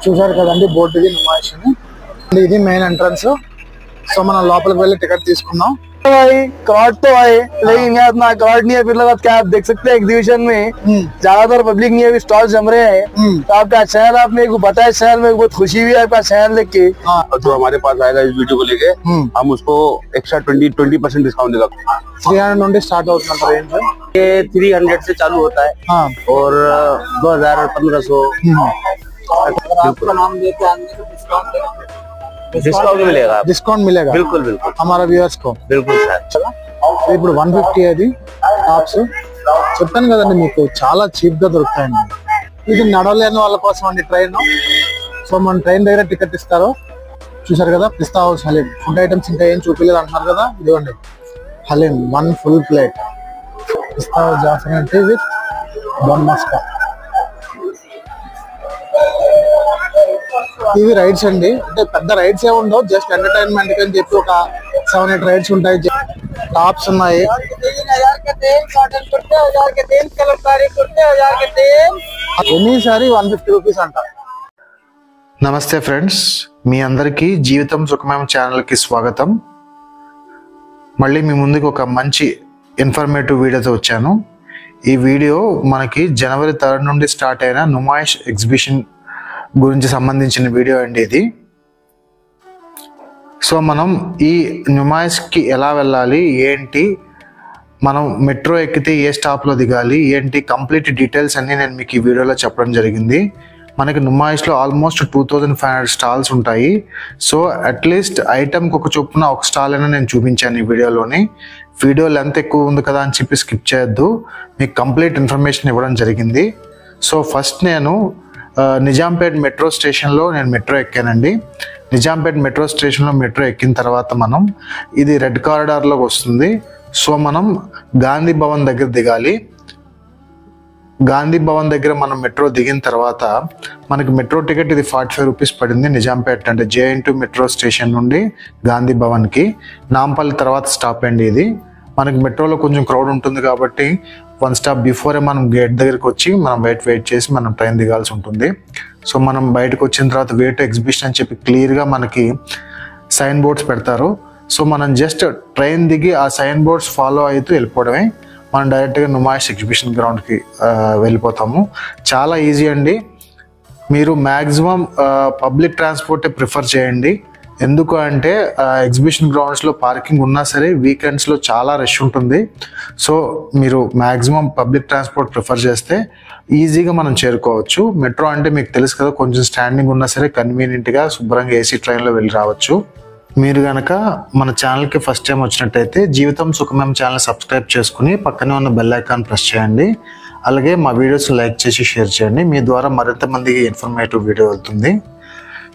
చూసారు కదండి బోర్డు ఇది नुमाइश ఇది మెయిన్ ఎంట్రన్స్ సో మనం లోపలికి వెళ్ళి టికెట్ తీసుకుందాం भाई क्राउड तो है लेकिन यहाँ इतना क्राउड नहीं है फिर लगा क्या आप देख सकते हैं एग्जीबिशन में ज्यादातर पब्लिक नहीं है अभी स्टॉल जम रहे हैं तो आपका शहर आप मेरे को बताए शहर में बहुत खुशी हुई है आपका शहर देख के जो हमारे पास आएगा इस वीडियो को लेके हम उसको एक्स्ट्रा 20% डिस्काउंट देगा 300 నుండి స్టార్ట్ అవుతుందంట రేంజ్ ये 300 से चालू होता है और 2000 और 1500 आपका नाम देते डिस्काउंट मिलेगा डिस्काउंट मिलेगा बिल्कुल बिल्कुल हमारा व्यूअर्स को बिल्कुल सर ఇప్పుడు 150 అది టాప్స్ చెప్పాను కదండి మీకు చాలా చీప్ గా దొరుకుతాయండి ఇది నడవలేని వాళ్ళ కోసం అండి ట్రైన్ సో మన ట్రైన్ దగ్గర టికెట్ ఇస్తారు చూసారు కదా పిస్తా హౌస్ హలీం ఫుడ్ ఐటమ్స్ ఇంకా ఏం చూపించలేదు అంటున్నారు కదా ఇదిగోండి హలీం 1 ఫుల్ ప్లేట్ పిస్తా హౌస్ జాఫర్ అంటే విత్ బన్ మస్కా ఇవి రైడ్స్ అండి అంటే పెద్ద రైడ్స్ ఏ ఉండవు జస్ట్ ఎంటర్టైన్మెంట్ అని చెప్పి ఒక 7-8 రైడ్స్ ఉంటాయి టాప్స్ ఉన్నాయి ఎన్నిసారి 150 రూపీస్ అంట నమస్తే ఫ్రెండ్స్ మీ అందరికీ జీవితం సుఖమయం ఛానల్ కి స్వాగతం మళ్ళీ మీ ముందుకు ఒక మంచి ఇన్ఫర్మేటివ్ వీడియోతో వచ్చాను ఈ వీడియో మనకి జనవరి 3 నుండి స్టార్ట్ అయిన नुमाइश ఎగ్జిబిషన్ గురించి సంబంధించిన వీడియో అండి ఇది సో మనం ఈ नुमाइश కి ఎలా వెళ్ళాలి ఏంటి మనం మెట్రో ఎక్కితే ఏ స్టాప్ లో దిగాలి ఏంటి కంప్లీట్ డీటెయిల్స్ అన్ని నేను మీకు ఈ వీడియోలో చెప్పడం జరిగింది మనకి नुमाइश లో ఆల్మోస్ట్ 2500 స్టాల్స్ ఉంటాయి సో అట్లీస్ట్ ఐటమ్ కి ఒక చొప్పున ఒక స్టాల్ అయినా నేను చూపించాను ఈ వీడియోలోని వీడియో లెంత్ ఎక్కువ ఉంది కదా అని చెప్పి స్కిప్ చేయొద్దు మీకు కంప్లీట్ ఇన్ఫర్మేషన్ ఇవ్వడం జరిగింది సో ఫస్ట్ నేను నిజాంపేట్ మెట్రో స్టేషన్లో నేను మెట్రో ఎక్కానండి నిజాంపేట్ మెట్రో స్టేషన్లో మెట్రో ఎక్కిన తర్వాత మనం ఇది రెడ్ కారిడార్లోకి వస్తుంది సో మనం గాంధీ భవన్ దగ్గర దిగాలి గాంధీ భవన్ దగ్గర మనం మెట్రో దిగిన తర్వాత మనకి మెట్రో టికెట్ ఇది 45 రూపీస్ పడింది నిజాంపేట్ అంటే JN2 మెట్రో స్టేషన్ నుండి గాంధీ భవన్కి నాంపల్లి తర్వాత స్టాప్ అండి ఇది మనకి మెట్రోలో కొంచెం క్రౌడ్ ఉంటుంది కాబట్టి 1 స్టాప్ బిఫోరే మనం గేట్ దగ్గరికి వచ్చి మనం వెయిట్ చేసి మనం ట్రైన్ దిగాల్సి ఉంటుంది సో మనం బయటకు వచ్చిన తర్వాత వే టు ఎగ్జిబిషన్ అని చెప్పి క్లియర్గా మనకి సైన్ బోర్డ్స్ పెడతారు సో మనం జస్ట్ ట్రైన్ దిగి ఆ సైన్ బోర్డ్స్ ఫాలో అవుతూ వెళ్ళిపోవడమే మనం డైరెక్ట్గా नुमाइश ఎగ్జిబిషన్ గ్రౌండ్కి వెళ్ళిపోతాము చాలా ఈజీ అండి మీరు మ్యాక్సిమం పబ్లిక్ ట్రాన్స్పోర్టే ప్రిఫర్ చేయండి ఎందుకు అంటే ఎగ్జిబిషన్ గ్రౌండ్స్లో పార్కింగ్ ఉన్నా సరే వీకెండ్స్లో చాలా రష్ ఉంటుంది సో మీరు మ్యాక్సిమం పబ్లిక్ ట్రాన్స్పోర్ట్ ప్రిఫర్ చేస్తే ఈజీగా మనం చేరుకోవచ్చు మెట్రో అంటే మీకు తెలుసు కదా కొంచెం స్టాండింగ్ ఉన్నా సరే కన్వీనియంట్గా శుభ్రంగా ఏసీ ట్రైన్లో వెళ్ళి రావచ్చు మీరు కనుక మన ఛానల్కి ఫస్ట్ టైం వచ్చినట్టయితే జీవితం సుఖమయం ఛానల్ సబ్స్క్రైబ్ చేసుకుని పక్కనే ఉన్న బెల్ ఐకాన్ ప్రెస్ చేయండి అలాగే మా వీడియోస్ లైక్ చేసి షేర్ చేయండి మీ ద్వారా మరింత మందికి ఇన్ఫర్మేటివ్ వీడియో వెళ్తుంది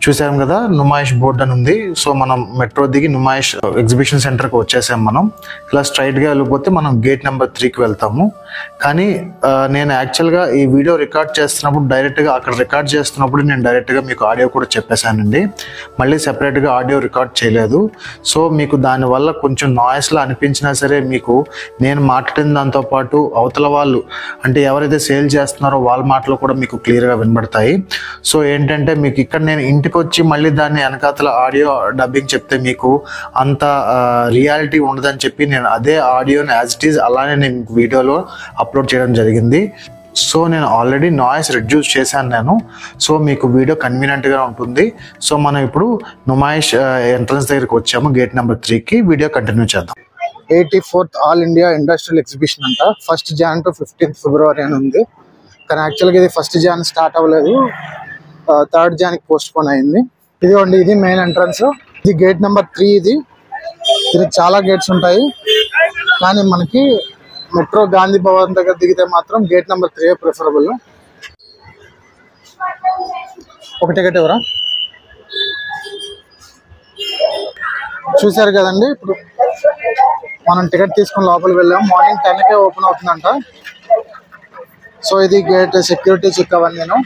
చూసాం కదా नुमाइश బోర్డు అని ఉంది సో మనం మెట్రో దిగి नुमाइश ఎగ్జిబిషన్ సెంటర్కి వచ్చేసాం మనం ఇలా స్ట్రైట్గా వెళ్ళిపోతే మనం గేట్ నెంబర్ 3కి వెళ్తాము కానీ నేను యాక్చువల్గా ఈ వీడియో రికార్డ్ చేస్తున్నప్పుడు డైరెక్ట్గా అక్కడ రికార్డ్ చేస్తున్నప్పుడు నేను డైరెక్ట్గా మీకు ఆడియో కూడా చెప్పేశానండి మళ్ళీ సెపరేట్గా ఆడియో రికార్డ్ చేయలేదు సో మీకు దానివల్ల కొంచెం నాయిస్లా అనిపించినా సరే మీకు నేను మాట్లాడిన దాంతోపాటు అవతల వాళ్ళు అంటే ఎవరైతే సేల్ చేస్తున్నారో వాళ్ళ మాటలు కూడా మీకు క్లియర్గా వినబడతాయి సో ఏంటంటే మీకు ఇక్కడ నేను ఇంటికి వచ్చి మళ్ళీ దాన్ని వెనకాతల ఆడియో డబ్బింగ్ చెప్తే మీకు అంత రియాలిటీ ఉండదని చెప్పి నేను అదే ఆడియోని యాజ్ ఇట్ ఈజ్ అలానే నేను వీడియోలో అప్లోడ్ చేయడం జరిగింది సో నేను ఆల్రెడీ నాయిస్ రిడ్యూస్ చేశాను నేను సో మీకు వీడియో కన్వీనియంట్గా ఉంటుంది సో మనం ఇప్పుడు नुमाइश ఎంట్రన్స్ దగ్గరికి వచ్చాము గేట్ నెంబర్ 3కి వీడియో కంటిన్యూ చేద్దాం 84th all India industrial exhibition అంట 1st Jan to 15th February అని ఉంది కానీ యాక్చువల్గా ఇది 1st Jan స్టార్ట్ అవ్వలేదు 3rd Jan పోస్ట్ పోన్ అయింది ఇదిగోండి ఇది మెయిన్ ఎంట్రన్స్ ఇది గేట్ నెంబర్ 3 ఇది చాలా గేట్స్ ఉంటాయి కానీ మనకి మెట్రో గాంధీ భవన్ దగ్గర దిగితే మాత్రం గేట్ నెంబర్ 3 ప్రిఫరబుల్ ఒక టికెట్ ఎవరా చూసారు కదండి ఇప్పుడు మనం టికెట్ తీసుకుని లోపలికి వెళ్ళాం మార్నింగ్ 10కే ఓపెన్ అవుతుందంట సో ఇది గేట్ సెక్యూరిటీ చెక్ అవన్నీ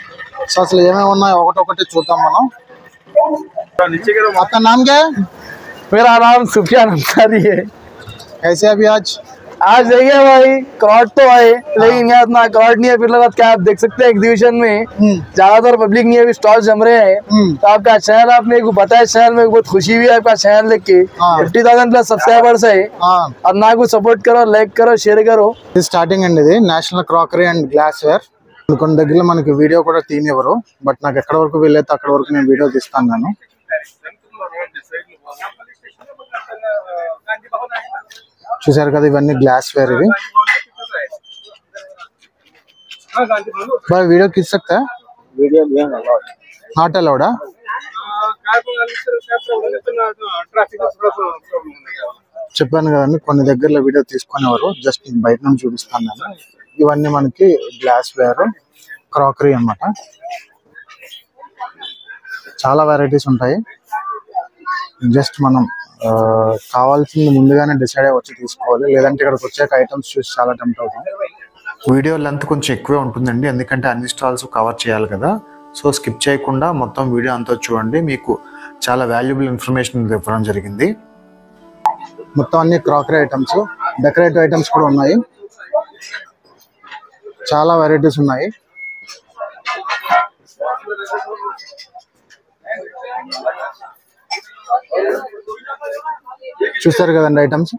సో అసలు ఏమేమి ఉన్నాయో ఒకటొకటి చూద్దాం మనం आपका नाम क्या है मेरा नाम सुफियान अंसारी है कैसे अभी आज आज देखिए भाई क्रॉड तो है लेकिन यहाँ इतना क्रॉड नहीं है। फिर लगा क्या आप देख सकते हैं एग्जीबिशन में ज्यादातर पब्लिक नहीं है, अभी स्टॉल जम रहे हैं। तो आपका चैनल आपने को बताया, चैनल में बहुत खुशी हुई है आपका चैनल देख के। 50,000 प्लस सब्सक्राइबर्स है और ना को सपोर्ट करो, लाइक करो, షేర్ करो। ఇది స్టార్టింగ్ అండి, ఇది national crockery and glassware. కొన్ని దగ్గర మనకి వీడియో కూడా తీయనివ్వరు, బట్ నాకు ఎక్కడ వరకు వీలైతే అక్కడ వరకు నేను వీడియో తీస్తాను. నేను చూసారు కదా, ఇవన్నీ గ్లాస్ వేర్. ఇవి వీడియో खींच सकता है? वीडियो నాట్ అలౌడా? చెప్పాను కదండి, కొన్ని దగ్గరలో వీడియో తీసుకునేవారు. జస్ట్ బయట నుంచి చూపిస్తాను నేను. ఇవన్నీ మనకి గ్లాస్ వేర్, క్రాకరీ అన్నమాట. చాలా వెరైటీస్ ఉంటాయి. జస్ట్ మనం కావాల్సింది ముందుగానే డిసైడ్ అయ్యి వచ్చి తీసుకోవాలి, లేదంటే ఇక్కడికి వచ్చాక ఐటమ్స్ చూసి చాలా టెంప్ట్ అవుతాం. వీడియో లెంత్ కొంచెం ఎక్కువే ఉంటుందండి, ఎందుకంటే అన్ని స్టాల్స్ కవర్ చేయాలి కదా. సో స్కిప్ చేయకుండా మొత్తం వీడియో అంతా చూడండి, మీకు చాలా వాల్యుబుల్ ఇన్ఫర్మేషన్ ఇవ్వడం జరిగింది. మొత్తం అన్ని క్రాకరీ ఐటమ్స్, డెకరేటివ్ ఐటమ్స్ కూడా ఉన్నాయి. చాలా వెరైటీస్ ఉన్నాయి. చూస్తారు కదండి ఐటమ్స్.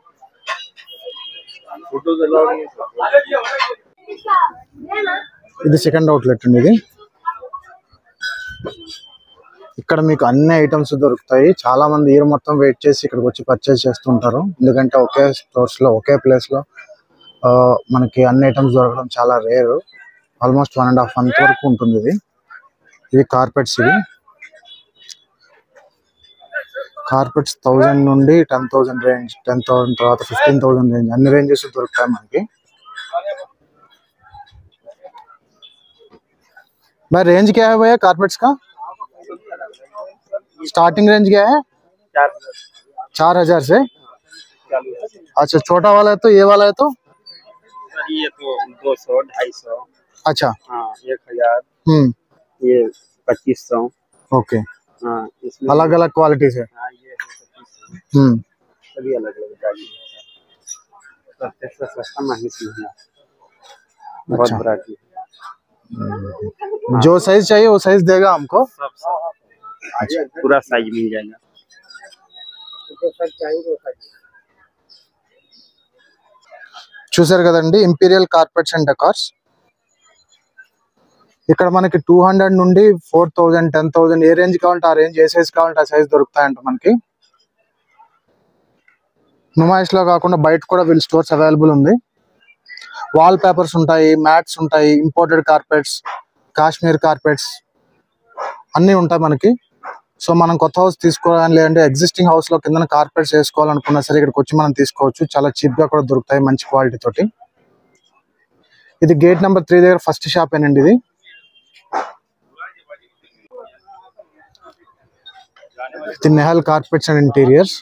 ఇది సెకండ్ అవుట్లెట్ అండి. ఇది ఇక్కడ మీకు అన్ని ఐటమ్స్ దొరుకుతాయి. చాలా మంది ఇయర్ మొత్తం వెయిట్ చేసి ఇక్కడికి వచ్చి పర్చేస్ చేస్తుంటారు, ఎందుకంటే ఒకే స్టోర్స్ లో ఒకే ప్లేస్ లో మనకి అన్ని ఐటమ్స్ దొరకడం చాలా రేర్. ఆల్మోస్ట్ 1.5 month వరకు ఉంటుంది ఇది. ఇవి కార్పెట్స్. ఇవి కార్పెట్స్ 1000 నుండి 10,000 రేంజ్, 10,000 తర్వాత 15,000 రేంజ్, అన్ని రేంజెస్ దొరుకుతాయి మనకి. भाई रेंज क्या है भैया कारपेट्स का? स्टार्टिंग रेंज क्या है? 4,000 से। अच्छा, छोटा वाला है तो ये वाला है तो ये तो 200 250। अच्छा, हाँ 1000। ये 2500। ओके, हाँ इसमें अलग अलग क्वालिटी से। हाँ ये 2500। सभी अलग अलग क्वालिटी है। सबसे सस्ता महंगी चीज है, बहुत अच्छा। वैरायटी। जो साइज चाहिए वो साइज देगा हमको। अच्छा, पूरा साइज मिल जाएगा। చూసారు కదండి, ఇంపీరియల్ కార్పెట్స్ అండ్ డెకార్స్. ఇక్కడ మనకి 200 నుండి 4,000, 10,000 ఏ రేంజ్ కావాలంటే ఆ రేంజ్, ఏ సైజ్ కావాలంటే ఆ సైజ్ దొరుకుతాయంట మనకి. నుమాయిష్ లో కాకుండా బయట కూడా వీళ్ళ స్టోర్స్ అవైలబుల్ ఉంది. వాల్ పేపర్స్ ఉంటాయి, మ్యాట్స్ ఉంటాయి, ఇంపోర్టెడ్ కార్పెట్స్, కాశ్మీర్ కార్పెట్స్ అన్నీ ఉంటాయి మనకి. సో మనం కొత్త హౌస్ తీసుకోవాలని, లేదంటే ఎగ్జిస్టింగ్ హౌస్ లో కింద కార్పెట్స్ వేసుకోవాలనుకున్నా సరే ఇక్కడికి వచ్చి మనం తీసుకోవచ్చు. చాలా చీప్ గా కూడా దొరుకుతాయి, మంచి క్వాలిటీ తోటి. ఇది గేట్ నెంబర్ 3 దగ్గర ఫస్ట్ షాప్ ఏనండి ఇది. ఇది నెహల్ కార్పెట్స్ అండ్ ఇంటీరియర్స్.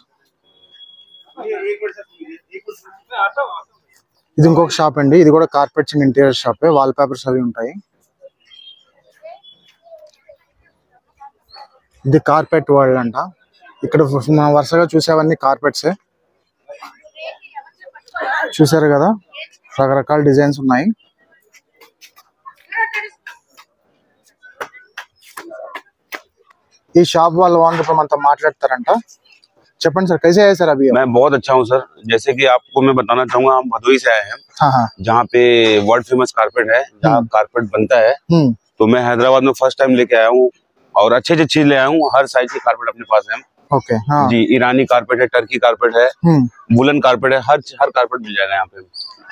ఇది ఇంకొక షాప్ అండి, ఇది కూడా కార్పెట్స్ అండ్ ఇంటీరియర్ షాపే. వాల్ పేపర్స్ అవి ఉంటాయి. ఇది కార్పెట్ వరల్డ్ అంట. ఇక్కడ మనం వరుసగా చూసేవన్నీ కార్పెట్సే. చూసారు కదా, రకరకాల డిజైన్స్ ఉన్నాయి. ఈ షాప్ వాళ్ళ ఓనర్ ఇప్పుడు మనతో మాట్లాడతారంట. చెప్పండి सर, कैसे है सर अभी? मैं बहुत अच्छा हूँ सर। जैसे कि आपको मैं बताना चाहूंगा, हम भदोही से आए हैं। हाँ, जहाँ पे वर्ल्ड फेमस कारपेट है, जहाँ कारपेट बनता है। तो मैं हैदराबाद में फर्स्ट टाइम लेके आया हूँ और अच्छे चीज ले आया हूँ। हर साइज की कारपेट अपने पास है। ओके, हाँ जी, ईरानी कारपेट है, टर्की कारपेट है, वुलन कारपेट है, हर कारपेट मिल जाएगा यहाँ पे।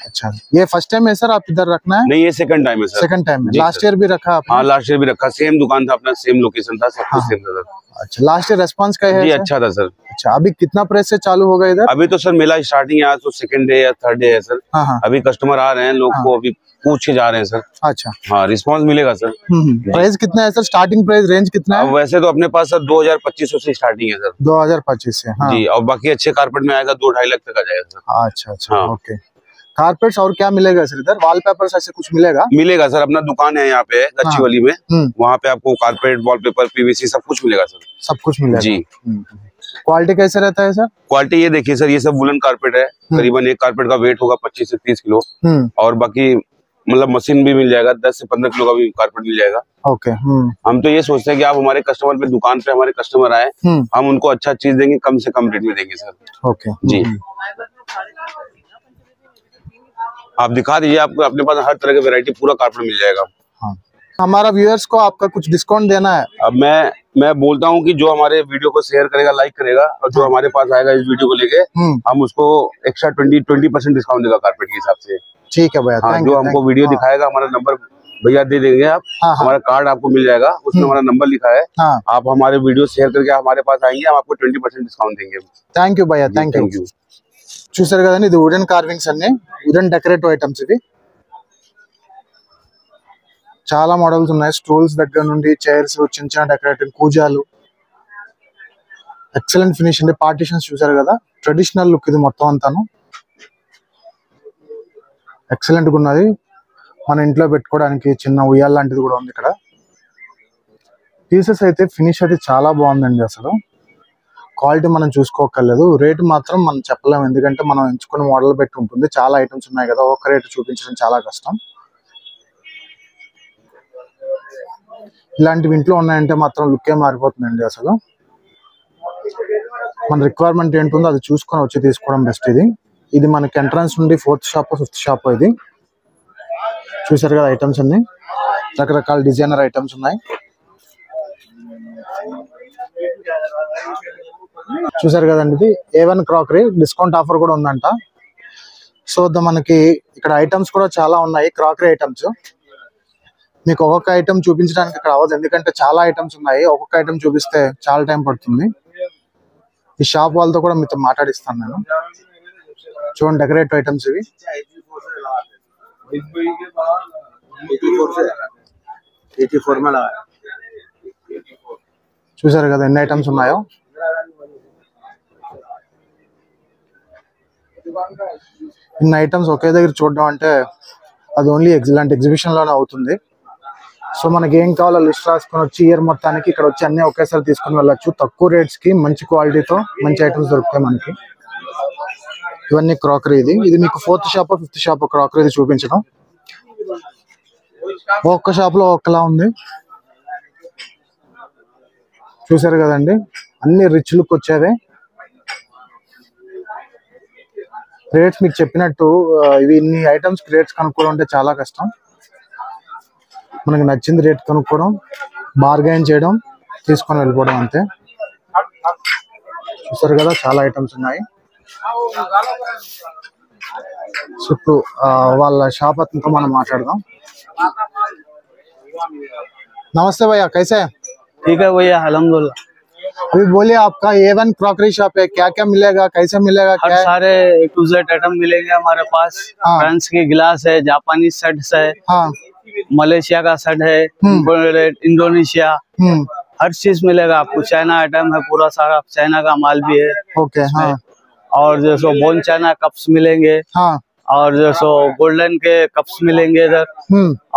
अच्छा, ये फर्स्ट टाइम है सर आप इधर रखना है? नहीं, ये सेकंड टाइम है सर। सेकंड टाइम है। जी लास्ट सर। ईयर भी रखा आपने? हाँ, लास्ट ईयर भी रखा। सेम दुकान था अपना, सेम लोकेशन था, सब कुछ सेम था सर। अच्छा, लास्ट ईयर रेस्पॉन्स का है जी, सर? अच्छा था सर। अच्छा, अभी कितना प्राइस से चालू होगा इधर? अभी तो सर मेला स्टार्टिंग है, आज तो सेकंड डे या थर्ड डे है सर। हाँ हाँ, अभी कस्टमर आ रहे हैं, लोग को अभी पूछ के जा रहे हैं सर। अच्छा। हाँ, रिस्पांस मिलेगा सर। प्राइस कितना है सर? स्टार्टिंग प्राइस रेंज कितना अब है? वैसे तो अपने पास सर 2,000-2,500 से स्टार्टिंग है सर। 2025 से। हाँ, जी, और बाकी अच्छे कारपेट में आएगा 2-2.5 लाख तक आ जाएगा सर। अच्छा अच्छा, हाँ। ओके। कारपेट्स और क्या मिलेगा सर इधर? वॉलपेपर्स ऐसे कुछ मिलेगा? मिलेगा सर, अपना दुकान है यहाँ पे गच्चीवाली में। हम्म। वहाँ पे आपको कारपेट, वॉलपेपर, पीवीसी सब कुछ मिलेगा सर। सब कुछ मिलेगा जी। क्वालिटी कैसे रहता है सर? क्वालिटी ये देखिए सर, ये सब वुलन कारपेट है। करीबन एक कारपेट का वेट होगा 25 से 30 किलो और बाकी मतलब मशीन भी मिल जाएगा, 10 से 15 किलो का भी कारपेट मिल जाएगा। ओके। हम तो ये सोचते हैं कि आप हमारे कस्टमर पे, दुकान पे हमारे कस्टमर आए, हम उनको अच्छा चीज देंगे, कम से कम रेट में देंगे सर। ओके जी। आप दिखा दीजिए, आपको अपने पास हर तरह की वैरायटी पूरा कारपेट मिल जाएगा। हाँ। हमारा व्यूअर्स को आपका कुछ डिस्काउंट देना है। अब मैं बोलता हूँ कि जो हमारे वीडियो को शेयर करेगा, लाइक करेगा और जो हमारे पास आएगा इस वीडियो को लेके, हम उसको एक्स्ट्रा 20% डिस्काउंट देगा कारपेट के हिसाब से। ठीक है भैया। हाँ, जो हमको वीडियो दिखाएगा, हमारा नंबर भैया दे देंगे आप। हमारा कार्ड आपको मिल जाएगा, उसमें हमारा नंबर लिखा है। आप हमारे वीडियो शेयर करके हमारे पास आएंगे, हम आपको 20% डिस्काउंट देंगे। థ్యాంక్ యూ భయ్యా, థ్యాంక్ యూ. చూసారు కదండి, ఇది వుడెన్ కార్వింగ్స్ అన్ని, వుడెన్ డెకరేటివ్ ఐటమ్స్ ఇవి. చాలా మోడల్స్ ఉన్నాయి, స్టూల్స్ దగ్గర నుండి చైర్స్, చిన్న చిన్న డెకరేటివ్ కూజాలు. ఎక్సలెంట్ ఫినిష్ అండి. పార్టీషన్స్ చూసారు కదా, ట్రెడిషనల్ లుక్ ఇది మొత్తం అంతాను. ఎక్సలెంట్ గా ఉన్నది. మన ఇంట్లో పెట్టుకోవడానికి చిన్న ఉయ్యాల లాంటిది కూడా ఉంది ఇక్కడ. పీసెస్ అయితే ఫినిష్ అయితే చాలా బాగుందండి. అసలు క్వాలిటీ మనం చూసుకోకర్లేదు, రేటు మాత్రం మనం చెప్పలేము, ఎందుకంటే మనం ఎంచుకున్న మోడల్ పెట్టి ఉంటుంది. చాలా ఐటమ్స్ ఉన్నాయి కదా, ఒక్క రేటు చూపించడం చాలా కష్టం. ఇలాంటివి ఇంట్లో ఉన్నాయంటే మాత్రం లుక్కే మారిపోతుందండి. అసలు మన రిక్వైర్మెంట్ ఏంటుందో అది చూసుకొని వచ్చి తీసుకోవడం బెస్ట్. ఇది మనకి ఎంట్రన్స్ నుండి 4th షాప్ 5th షాప్. ఇది చూసారు కదా, ఐటమ్స్ అన్ని రకరకాల డిజైనర్ ఐటమ్స్ ఉన్నాయి. చూసారు కదండి, ఇది A1 క్రాకరీ డిస్కౌంట్ ఆఫర్ కూడా ఉందంట. సో మనకి ఇక్కడ ఐటమ్స్ కూడా చాలా ఉన్నాయి, క్రాకరీ ఐటమ్స్. మీకు ఒక్కొక్క ఐటమ్ చూపించడానికి ఇక్కడ అవ్వదు, ఎందుకంటే చాలా ఐటమ్స్ ఉన్నాయి. ఒక్కొక్క ఐటమ్ చూపిస్తే చాలా టైం పడుతుంది. ఈ షాప్ వాళ్ళతో కూడా మీతో మాట్లాడిస్తాను నేను. చూడండి, డెకరేటివ్ ఐటమ్స్ ఇవి. చూసారు కదా ఎన్ని ఐటమ్స్ ఉన్నాయో. ఇన్ని ఐటమ్స్ ఒకే దగ్గర చూడడం అంటే అది ఓన్లీ ఇలాంటి ఎగ్జిబిషన్ లోనే అవుతుంది. సో మనకి ఏం కావాలో లిస్ట్ రాసుకొని వచ్చి ఇయర్ మొత్తానికి ఇక్కడ వచ్చి అన్ని ఒకేసారి తీసుకుని వెళ్ళొచ్చు. తక్కువ రేట్స్ కి మంచి క్వాలిటీతో మంచి ఐటమ్స్ దొరుకుతాయి మనకి. ఇవన్నీ క్రాకరీ. ఇది మీకు 4th shop 5th shop crockery చూపించడం. ఒక్క షాప్ లో ఒక్కలా ఉంది. చూసారు కదండి, అన్ని రిచ్ లుక్ వచ్చేవే. రేట్స్ మీకు చెప్పినట్టు ఇవి ఇన్ని ఐటమ్స్ రేట్స్ కనుక్కోవడం అంటే చాలా కష్టం. మనకి నచ్చింది రేట్ కనుక్కోవడం, బార్గైన్ చేయడం, తీసుకొని వెళ్ళిపోవడం అంతే. చూసారు కదా, చాలా ఐటమ్స్ ఉన్నాయి. చుట్టూ వాళ్ళ షాప్ అతనితో మనం మాట్లాడదాం. नमस्ते भैया, कैसे हैं? ठीक है भैया, अल्हम्दुलिल्लाह। अभी बोलिए, आपका A1 क्रॉकरी शॉप है, क्या क्या मिलेगा, कैसे मिलेगा? हर क्या सारे A to Z आइटम मिलेंगे हमारे पास। फ्रांस के गिलास है, जापानी सेट्स है, हाँ, मलेशिया का सेट है, इंडोनेशिया, हर चीज मिलेगा आपको। चाइना आइटम है पूरा सारा, चाइना का माल भी है। ओके, हाँ, और जो सो बोन चाइना कप्स मिलेंगे, हाँ, और जो सो गोल्डन के कप्स मिलेंगे इधर,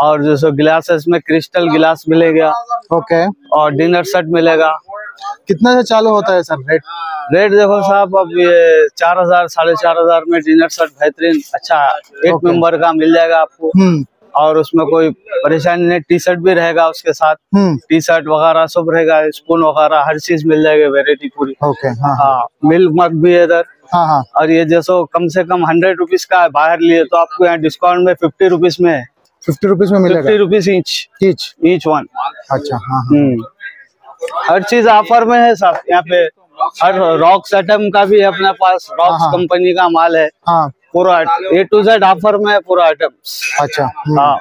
और जो सो गिलासेस में क्रिस्टल गिलास मिलेगा, ओके। और डिनर सेट मिलेगा। कितना से चालू होता है सर रेट? रेट देखो साहब, अब ये 4000 4500 में डिनर सेट बेहतरीन अच्छा 8 मेंबर का मिल जाएगा आपको। और उसमें कोई परेशानी नहीं, टी शर्ट भी रहेगा उसके साथ, टी शर्ट वगैरह सब रहेगा, स्पून वगैरह हर चीज मिल जाएगी, वेरायटी पूरी। ओके, हाँ, हाँ, मिल्क मग भी है इधर। हाँ, हाँ, और ये जैसो कम से कम 100 रुपीज का है, बाहर लिए तो आपको यहाँ डिस्काउंट में 50 रुपीज में है। 50 रुपीज में मिलेगा? 50 रुपीज ईच वन। अच्छा, हाँ, हर चीज ऑफर में है साहब यहाँ पे। हर रॉक्स आइटम का भी अपने पास, रॉक्स कंपनी का माल है, हाँ, पूरा A to Z ऑफर में है पूरा आइटम्स। अच्छा, हाँ,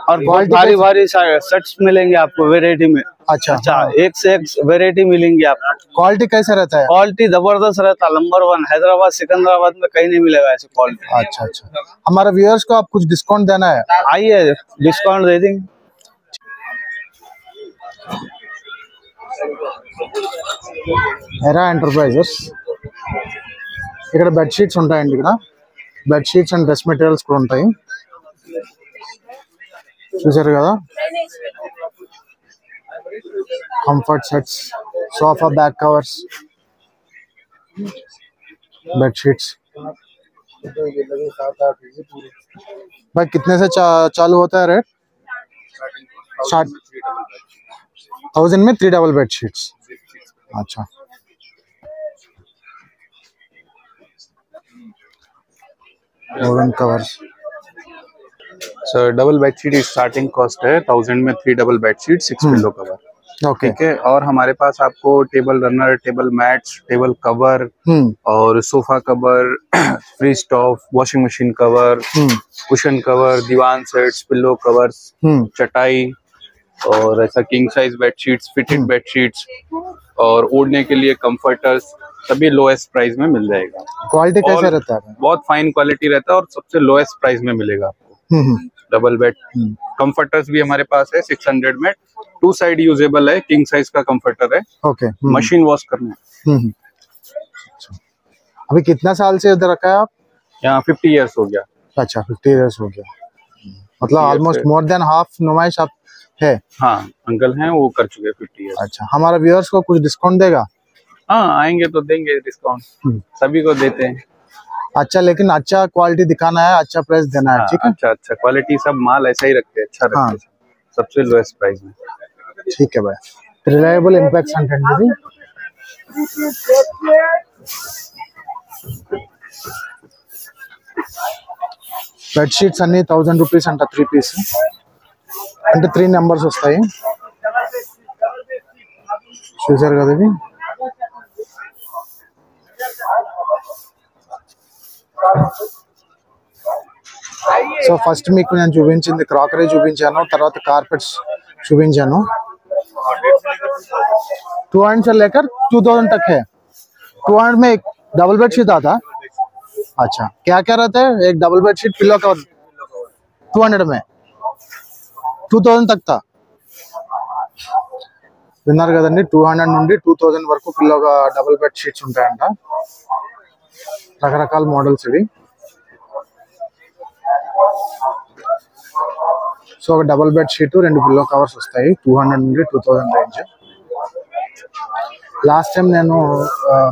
और बहुत भारी भारी सेट्स मिलेंगे आपको वेरायटी में। अच्छा, अच्छा, एक से एक वेरायटी मिलेंगी आपको। क्वालिटी कैसा रहता है? क्वालिटी जबरदस्त रहता, नंबर 1। हैदराबाद सिकंदराबाद में कहीं नहीं मिलेगा ऐसी क्वालिटी। अच्छा, अच्छा। हमारे व्यूअर्स को आप कुछ डिस्काउंट देना है? आइए, डिस्काउंट दे देंगे। ఎరా ఎంటర్ప్రైజెస్. ఇక్కడ బెడ్ షీట్స్ ఉంటాయండి. ఇక్కడ bed sheets and dress materials కూడా ఉంటాయి. చూసారు కదా, comfort sets, sofa back covers, bedsheets भाई कितने से चालू होता है रेट? 1000 में 3 डबल बेडशीट्स। अच्छा wooden covers. Sir double bedsheet starting cost है 1000 में 3 double bedsheet 6 pillow cover. Okay ठीक है, और हमारे पास आपको table runner, table mats, table cover और sofa cover, fridge top, washing machine cover, cushion cover, दीवान सेट्स, पिलो कवर्स, चटाई और ऐसा king size bedsheets, fitted bedsheets और ओढ़ने के लिए कंफर्टर्स सभी लोएस्ट प्राइस में मिल जाएगा। क्वालिटी कैसे रहता है? बहुत फाइन क्वालिटी रहता है और सबसे लोएस्ट प्राइस में मिलेगा आपको। डबल बेड कंफर्टर्स भी हमारे पास है 600 में, 2 साइड यूजेबल है, किंग साइज का कंफर्टर है। ओके मशीन वॉश करना है। अभी कितना साल से इधर रखा है आप? यहाँ 50 इयर्स हो गया। अच्छा 50 इयर्स हो गया, मतलब ऑलमोस्ट मोर देन हाफ नुमाइश आप है। हाँ अंकल हैं, वो कर चुके 50 इयर्स। अच्छा हमारा व्यूअर्स को कुछ डिस्काउंट देगा? हाँ आएंगे तो देंगे डिस्काउंट, सभी को देते हैं। अच्छा लेकिन अच्छा क्वालिटी दिखाना है, अच्छा प्राइस देना है। ठीक है अच्छा अच्छा क्वालिटी, सब माल ऐसा ही रखते हैं, अच्छा रखते हैं सबसे लोएस्ट प्राइस में। ठीक है भाई। रिलायबल इंपैक्ट कंटेंट ఇది బెడ్ షీట్స్ అన్ని 1000 రూపీస్ అంట 3 పీస్, అంటే 3 నెంబర్స్ వస్తాయి। చూసారు కదా ఇది। సో ఫస్ట్ మీకు నేను చూపించింది క్రాకరీ చూపించాను, తర్వాత కార్పెట్స్ చూపించాను। 200 से लेकर 2000 तक है। 200 में एक डबल बेड शीट आता। अच्छा क्या क्या रहता है? एक double bed sheet, pillow cover 200 में 2000 तक था। విన్నారు కదండి, 200 నుండి 2000 వరకు పిల్లోగా డబుల్ బెడ్ షీట్స్ ఉంటాయంట। రకరకాల మోడల్స్ ఇవి। సో ఒక double bed sheet, 2 pillow covers వస్తాయి 200 నుండి 2000 రేంజ్। లాస్ట్ టైం నేను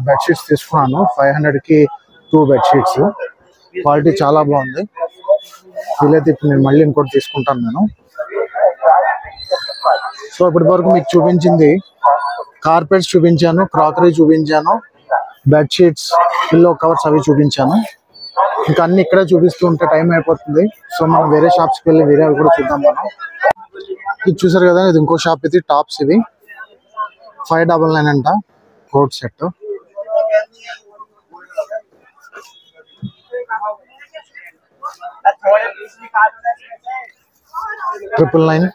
బెడ్ షీట్స్ తీసుకున్నాను 500 కి 2 బెడ్ షీట్స్, క్వాలిటీ చాలా బాగుంది। వీలైతే ఇప్పుడు నేను మళ్ళీ ఇంకోటి తీసుకుంటాను నేను। సో ఇప్పటి వరకు మీకు చూపించింది కార్పెట్స్ చూపించాను, క్రాకరీ చూపించాను, బెడ్ షీట్స్, పిల్లో కవర్స్ అవి చూపించాను। ఇంకా అన్ని ఇక్కడే చూపిస్తూ ఉంటే టైం అయిపోతుంది। సో మనం వేరే షాప్స్కి వెళ్ళి వేరే అవి కూడా చూద్దాం మనం। ఇది చూసారు కదా, ఇది ఇంకో షాప్, ఇది టాప్స్ ఇవి 599 అంట కోట్ సెట్। 999।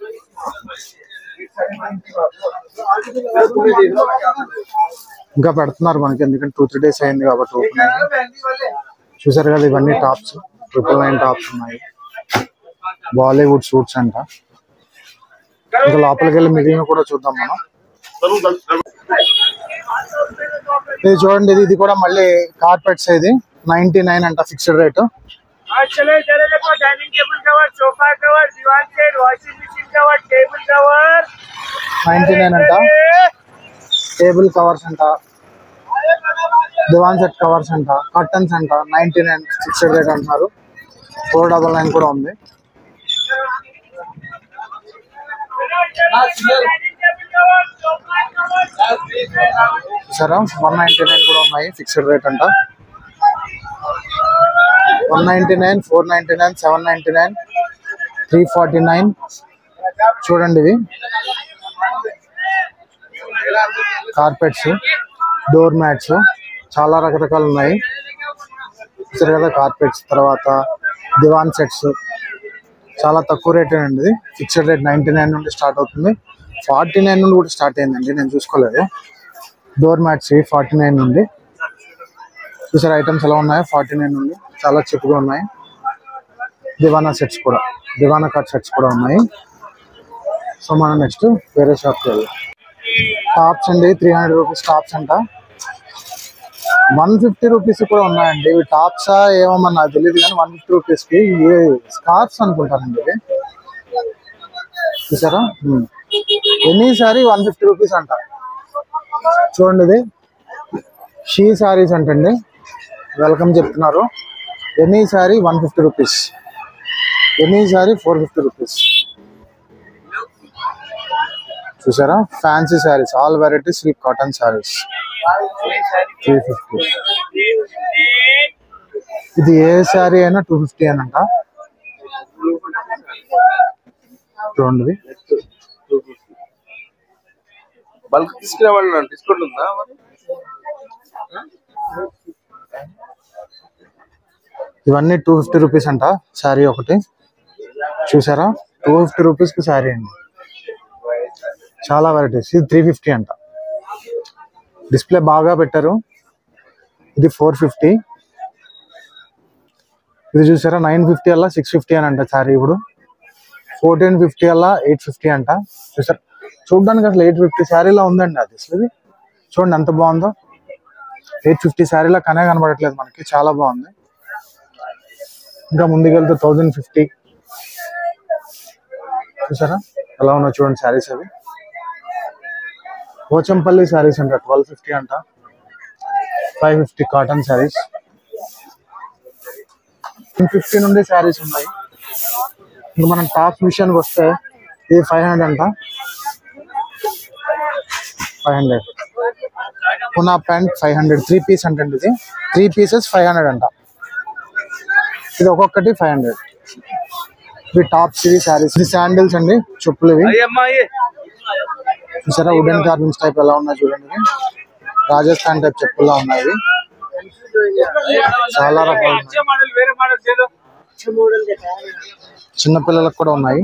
ఇంకా పెడుతున్నారు మనకి, ఎందుకంటే 2-3 డేస్ అయింది కాబట్టి ఓపెన్ అయ్యి। చూసారు కదా ఇవన్నీ టాప్స్ 999 టాప్స్ ఉన్నాయి, బాలీవుడ్ సూట్స్ అంట। ఇంకా లోపలికి వెళ్ళి మిగిలిన కూడా చూద్దాం మనం। ఇది చూడండి, ఇది కూడా మళ్ళీ కార్పెట్స్, ఇది 99 అంట fixed rate. Dining table cover, sofa cover, दीवान set, washing machine cover, table cover 99 అంట। టేబుల్ కవర్స్ అంట, దివాన్ సెట్ కవర్స్ అంట, కర్టన్స్ అంట 99 ఫిక్స్డ్ రేట్ అంటున్నారు। 499 కూడా ఉంది। సరే 199 కూడా ఉన్నాయి ఫిక్స్డ్ రేట్ అంట। 199, 499, 799, 349 చూడండి ఇవి కార్పెట్స్, డోర్ మ్యాట్స్ చాలా రకరకాలు ఉన్నాయి। చూసారు కదా కార్పెట్స్, తర్వాత దివాన్ సెట్స్ చాలా తక్కువ రేట్ అండి। ఇది ఫిక్స్డ్ రేట్ 99 నుండి స్టార్ట్ అవుతుంది, 49 నుండి కూడా స్టార్ట్ అయిందండి, నేను చూసుకోలేదు। డోర్ మ్యాట్స్ 49 నుండి। చూసారు ఐటమ్స్ ఎలా ఉన్నాయో 49 నుండి, చాలా చీప్గా ఉన్నాయి। దివానా సెట్స్ కూడా, దివానా కట్ సెట్స్ కూడా ఉన్నాయి। సో మనం నెక్స్ట్ వేరే షాప్కి వెళ్దాం। టాప్స్ అండి 300 రూపీస్ టాప్స్ అంట, 150 రూపీస్ కూడా ఉన్నాయండి। ఇవి టాప్సా ఏమో నాకు తెలియదు కానీ 150 రూపీస్కి ఇవి స్కార్ఫ్స్ అనుకుంటానండి ఇవి। చూసారా ఎన్ని సారీ 150 రూపీస్ అంట। చూడండి ఇది షీ శారీస్ అంటండి, వెల్కమ్ చెప్తున్నారు. Any sari 150 rupees, any sari 450 rupees. చూసారా, fancy saris, all variety silk cotton saris 350. ఇది ఏ శారీ అయినా 250 అనంట. చూడండి, బల్క్ తీసుకునే వాళ్ళు డిస్కౌంట్ ఉందా? ఇవన్నీ 250 రూపీస్ అంట శారీ ఒకటి. చూసారా, 250 రూపీస్ కి శారీ అండి. చాలా వెరైటీస్. ఇది 350 అంట. డిస్ప్లే బాగా పెట్టారు. ఇది 450. ఇది చూసారా, 950 అలా 650 అని అంట శారీ. ఇప్పుడు 1450 అలా 850 అంట. చూసారా, చూడడానికి అసలు 850 శారీలా ఉందండి అది. అసలు ఇది చూడండి ఎంత బాగుందో. 850 శారీలా కనే కనబడట్లేదు మనకి, చాలా బాగుంది. ఇంకా ముందుకెళ్తే 1050. చూసారా ఎలా ఉన్నా చూడండి శారీస్ అవి. పోచంపల్లి శారీస్ అంట 1250 అంట. 550 కాటన్ శారీస్. 150 నుండి శారీస్ ఉన్నాయి. ఇంకా మనం టాప్స్ విషయానికి వస్తే ఇది 500 అంట. 500. పునా ప్యాంట్ 500. 3 పీస్ అంటండి ఇది. 3 పీసెస్ 500 అంట. ఇది ఒక్కొక్కటి 500. ఇవి టాప్స్, ఇవి శారీస్. ఇది శాండిల్స్ అండి, చెప్పులు ఇవి. చూసారా, వుడెన్ కార్వింగ్స్ టైప్ ఎలా ఉన్నాయి చూడండి. రాజస్థాన్ టైప్ చెప్పుల్లా ఉన్నాయి. చాలా రకాలు ఉన్నాయి. చిన్నపిల్లలకు కూడా ఉన్నాయి.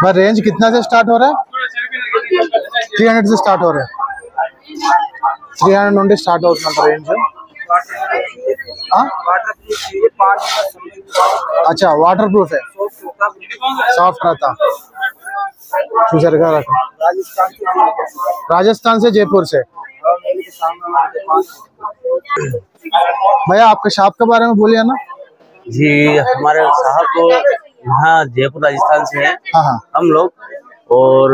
भाई रेंज कितना से स्टार्ट हो रहा है? 300 से स्टार्ट हो रहा है. 300 నుండి స్టార్ట్ అవుతుందంట రేంజ్. अच्छा वाटर प्रूफ है, सॉफ्ट रहता. చూసారు కదా, राजस्थान से जयपुर से. भैया आपके शॉप के बारे में बोलिए ना. जी हमारे साहब यहाँ जयपुर राजस्थान से हैं. हाँ. हम लोग, और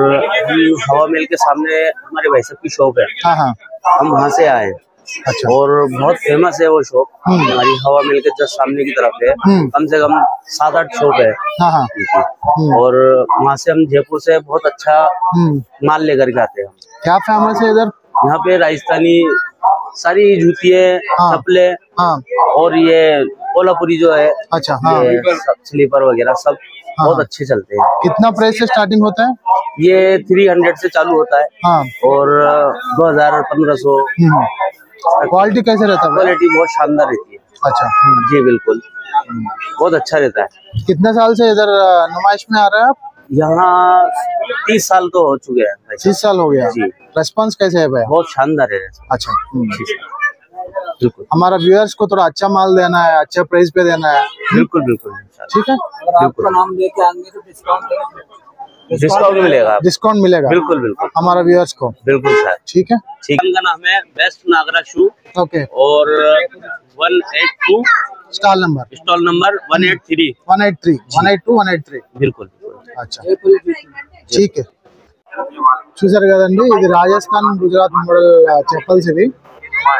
हम हवा महल के सामने हमारे भाई साहब की शॉप है. हाँ. हम वहाँ से आए. अच्छा. और बहुत फेमस है वो शॉप. हमारी हवा महल के जस्ट सामने की तरफ है. कम से कम 7-8 शॉप है. हाँ. और वहाँ से हम जयपुर से बहुत अच्छा माल लेकर के आते हैं. क्या फेमस है इधर? यहाँ पे राजस्थानी सारी जूतियाँ, चप्पलें, और ये कोल्हापुरी जो है, अच्छा. स्लीपर वगैरह सब बहुत अच्छे चलते हैं. कितना प्राइस से स्टार्टिंग होता है? ये 300 से चालू होता है. और 2000-1500. क्वालिटी कैसे रहता है? क्वालिटी बहुत शानदार रहती है. अच्छा. जी बिल्कुल, बहुत अच्छा रहता है. कितने साल से इधर नुमाइश में आ रहे हैं आप? यहाँ 30 साल तो हो चुके हैं. 30 साल हो गया. जी. रेस्पॉन्स कैसे है भाई? बहुत शानदार है. अच्छा. बिल्कुल. हमारा व्यूअर्स को थोड़ा अच्छा माल देना है, अच्छा प्राइस पे देना है. बिल्कुल बिल्कुल. ठीक है. आपका नाम लेके आएंगे तो डिस्काउंट मिलेगा. डिस्काउंट मिलेगा. बिल्कुल बिल्कुल. हमारा व्यूअर्स को. बिल्कुल सर. ठीक है. ठीक. का नाम है बेस्ट नागरा शू. ओके. और 182 स्टॉल नंबर 183. 182 बिल्कुल. अच्छा. ठीक है. చూసారు కదండి, ఇది రాజస్థాన్ గుజరాత్ మోడల్ చెప్పల్స్. ఇవి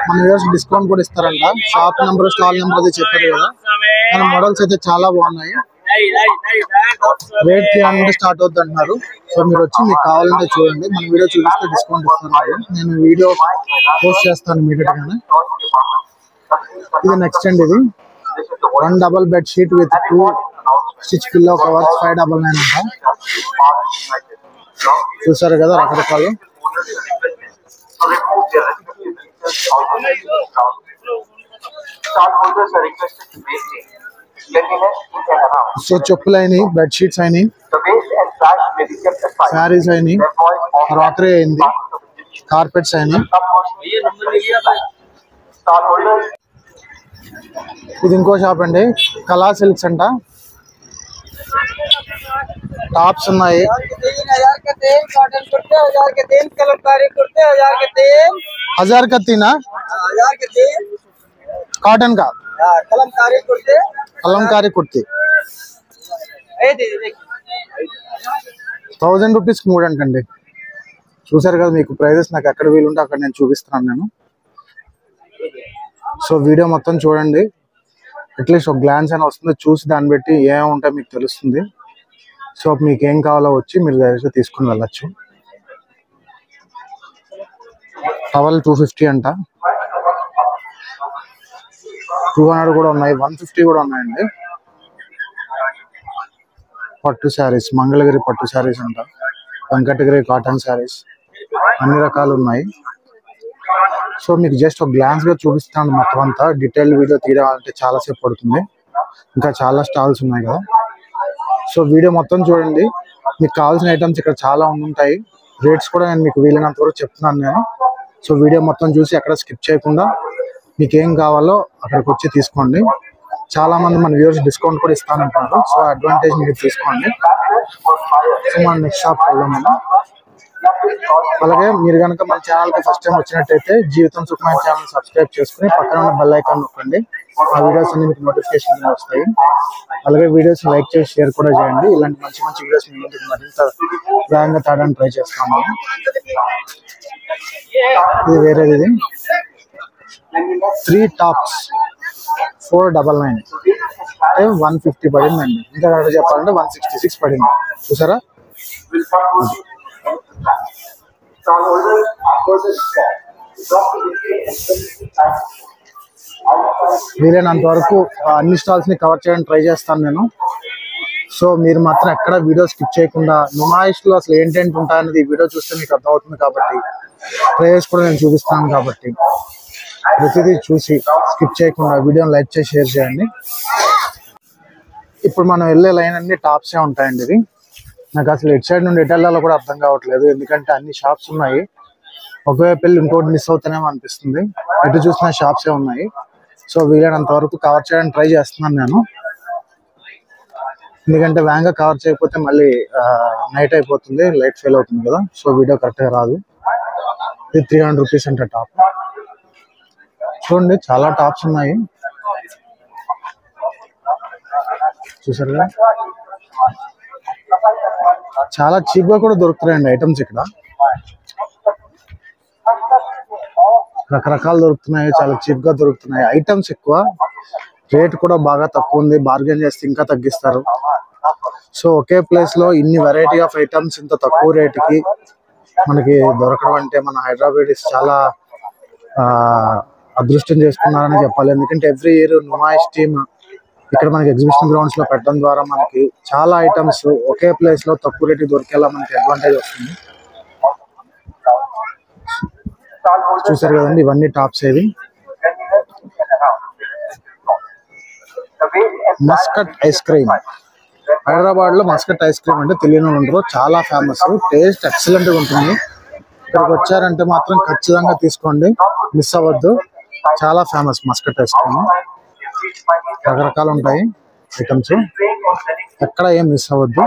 మన వ్యూవర్స్ డిస్కౌంట్ కూడా ఇస్తారంట. షాప్ నెంబర్, స్టాల్ నెంబర్ అది చెప్పారు కదా. మన మోడల్స్ అయితే చాలా బాగున్నాయి. రేట్ 300 స్టార్ట్ అవుతుంది అంటున్నారు. సో మీరు వచ్చి మీకు కావాలంటే చూడండి. మన వీడియో చూపిస్తే డిస్కౌంట్ ఇస్తున్నారు. నేను వీడియో పోస్ట్ చేస్తాను ఇమీడియట్ గానే. ఇది నెక్స్ట్ అండి. ఇది 1 double bed sheet with 2 stitch pillow covers 599 అంట. చూసారు కదా రకరకాలు. సో చెప్పులు అయినాయి, బెడ్షీట్స్ అయినాయి, శారీస్ అయినాయి, రాకరీ అయింది, కార్పెట్స్ అయినాయి. ఇది ఇంకో షాప్ అండి, కళా సిల్క్స్ అంట. టాప్స్ ఉన్నాయి. 1000 का 3 कॉटन का कलमकारी कुर्ती. 1000 రూపీస్కి 3 అంటండి. చూసారు కదా, మీకు ప్రైజెస్ నాకు ఎక్కడ వీలుంటే అక్కడ నేను చూపిస్తున్నాను నేను. సో వీడియో మొత్తం చూడండి, అట్లీస్ట్ ఒక గ్లాన్స్ అయినా వస్తుంది, చూసి దాన్ని బట్టి ఏమి ఉంటాయో మీకు తెలుస్తుంది. సో మీకు ఏం కావాలో వచ్చి మీరు డైరెక్ట్గా తీసుకుని వెళ్ళచ్చు. టవల్ 250 అంట, 200 కూడా ఉన్నాయి, 150 కూడా ఉన్నాయండి. పట్టు శారీస్, మంగళగిరి పట్టు శారీస్ అంట, వెంకటగిరి కాటన్ శారీస్, అన్ని రకాలు ఉన్నాయి. సో మీకు జస్ట్ ఒక గ్లాన్స్ గా చూపిస్తాను మొత్తం అంతా. డీటెయిల్ వీడియో తీయాలంటే చాలాసేపు పడుతుంది, ఇంకా చాలా స్టాల్స్ ఉన్నాయి కదా. సో వీడియో మొత్తం చూడండి, మీకు కావాల్సిన ఐటమ్స్ ఇక్కడ చాలా ఉంటాయి. రేట్స్ కూడా నేను మీకు వీలైనంత వరకు చెప్తున్నాను నేను. సో వీడియో మొత్తం చూసి ఎక్కడ స్కిప్ చేయకుండా మీకు ఏం కావాలో అక్కడికి వచ్చి తీసుకోండి. చాలా మంది మన వ్యూవర్స్ డిస్కౌంట్ కూడా ఇస్తానంటున్నారు, సో అడ్వాంటేజ్ మీరు తీసుకోండి. సో మన నెక్స్ట్ షాప్ వెళ్దాం మనం. అలాగే మీరు కనుక మన ఛానల్కి ఫస్ట్ టైం వచ్చినట్టయితే జీవితం సుఖమైన ఛానల్ సబ్స్క్రైబ్ చేసుకుని పక్కన ఉన్న బెల్ ఐకాన్ నొక్కండి. ఆ వీడియోస్ అన్ని మీకు నోటిఫికేషన్ వస్తాయి. అలాగే వీడియోస్ లైక్ చేసి షేర్ కూడా చేయండి. ఇలాంటి మంచి మంచి వీడియోస్ మీ ముందుకు మరింత వేగంగా తేడానికి ట్రై చేస్తాము. ఇది వేరేది, 3 టాప్స్ 499 అంటే 150 పడిందండి. ఇంకా కరెక్ట్ చెప్పాలంటే 166 పడింది. చూసారా, వీలైనంత వరకు అన్ని స్టాల్స్ ని కవర్ చేయడానికి ట్రై చేస్తాను నేను. సో మీరు మాత్రం ఎక్కడ వీడియో స్కిప్ చేయకుండా, నుమాయిష్ లో అసలు ఏంటేంటి ఉంటాయనేది ఈ వీడియో చూస్తే మీకు అర్థమవుతుంది. కాబట్టి ప్రైజెస్ కూడా నేను చూపిస్తాను, కాబట్టి ప్రతిదీ చూసి స్కిప్ చేయకుండా వీడియోని లైక్ చేసి షేర్ చేయండి. ఇప్పుడు మనం వెళ్ళే లైన్ అన్ని టాప్సే ఉంటాయండి. ఇది నాకు అసలు ఎటు సైడ్ నుండి ఎటు వెళ్ళాలో కూడా అర్థం కావట్లేదు, ఎందుకంటే అన్ని షాప్స్ ఉన్నాయి. ఒకవైపు వెళ్ళి ఇంకోటి మిస్ అవుతానేమో అనిపిస్తుంది. ఎటు చూసిన షాప్సే ఉన్నాయి. సో వీలైనంత వరకు కవర్ చేయడానికి ట్రై చేస్తున్నాను నేను, ఎందుకంటే వేగంగా కవర్ చేయకపోతే మళ్ళీ నైట్ అయిపోతుంది, లైట్ ఫెయిల్ అవుతుంది కదా. సో వీడియో కరెక్ట్గా రాదు. ఇది 300 రూపీస్ అంటే టాప్. చూడండి చాలా టాప్స్ ఉన్నాయి, చూసారు కదా. చాలా చీప్ గా కూడా దొరుకుతున్నాయండి ఐటమ్స్. ఇక్కడ రకరకాలు దొరుకుతున్నాయి, చాలా చీప్ గా దొరుకుతున్నాయి ఐటమ్స్. ఎక్కువ రేట్ కూడా బాగా తక్కువ ఉంది, బార్గెన్ చేస్తే ఇంకా తగ్గిస్తారు. సో ఒకే ప్లేస్ లో ఇన్ని వెరైటీ ఆఫ్ ఐటమ్స్ ఇంత తక్కువ రేటుకి మనకి దొరకడం అంటే మన హైదరాబాద్ చాలా అదృష్టం చేసుకున్నారని చెప్పాలి. ఎందుకంటే ఎవ్రీ ఇయర్ నుమాయిష్ టీమ్ ఇక్కడ మనకి ఎగ్జిబిషన్ గ్రౌండ్స్ లో పెట్టడం ద్వారా మనకి చాలా ఐటమ్స్ ఒకే ప్లేస్ లో తక్కువ రేటు దొరికేలా మనకి అడ్వాంటేజ్ వస్తుంది. చూసారు కదండి, ఇవన్నీ టాప్స్. ఏవి మస్కట్ ఐస్ క్రీమ్, హైదరాబాద్ లో మస్కట్ ఐస్ క్రీమ్ అంటే తెలియని ఉండరు, చాలా ఫేమస్. టేస్ట్ ఎక్సలెంట్ గా ఉంటుంది. ఇక్కడికి వచ్చారంటే మాత్రం ఖచ్చితంగా తీసుకోండి, మిస్ అవ్వద్దు. చాలా ఫేమస్ మస్కట్ ఐస్ క్రీమ్. రకరకాలు ఉంటాయి ఐటమ్స్, ఎక్కడ ఏం మిస్ అవ్వద్దు.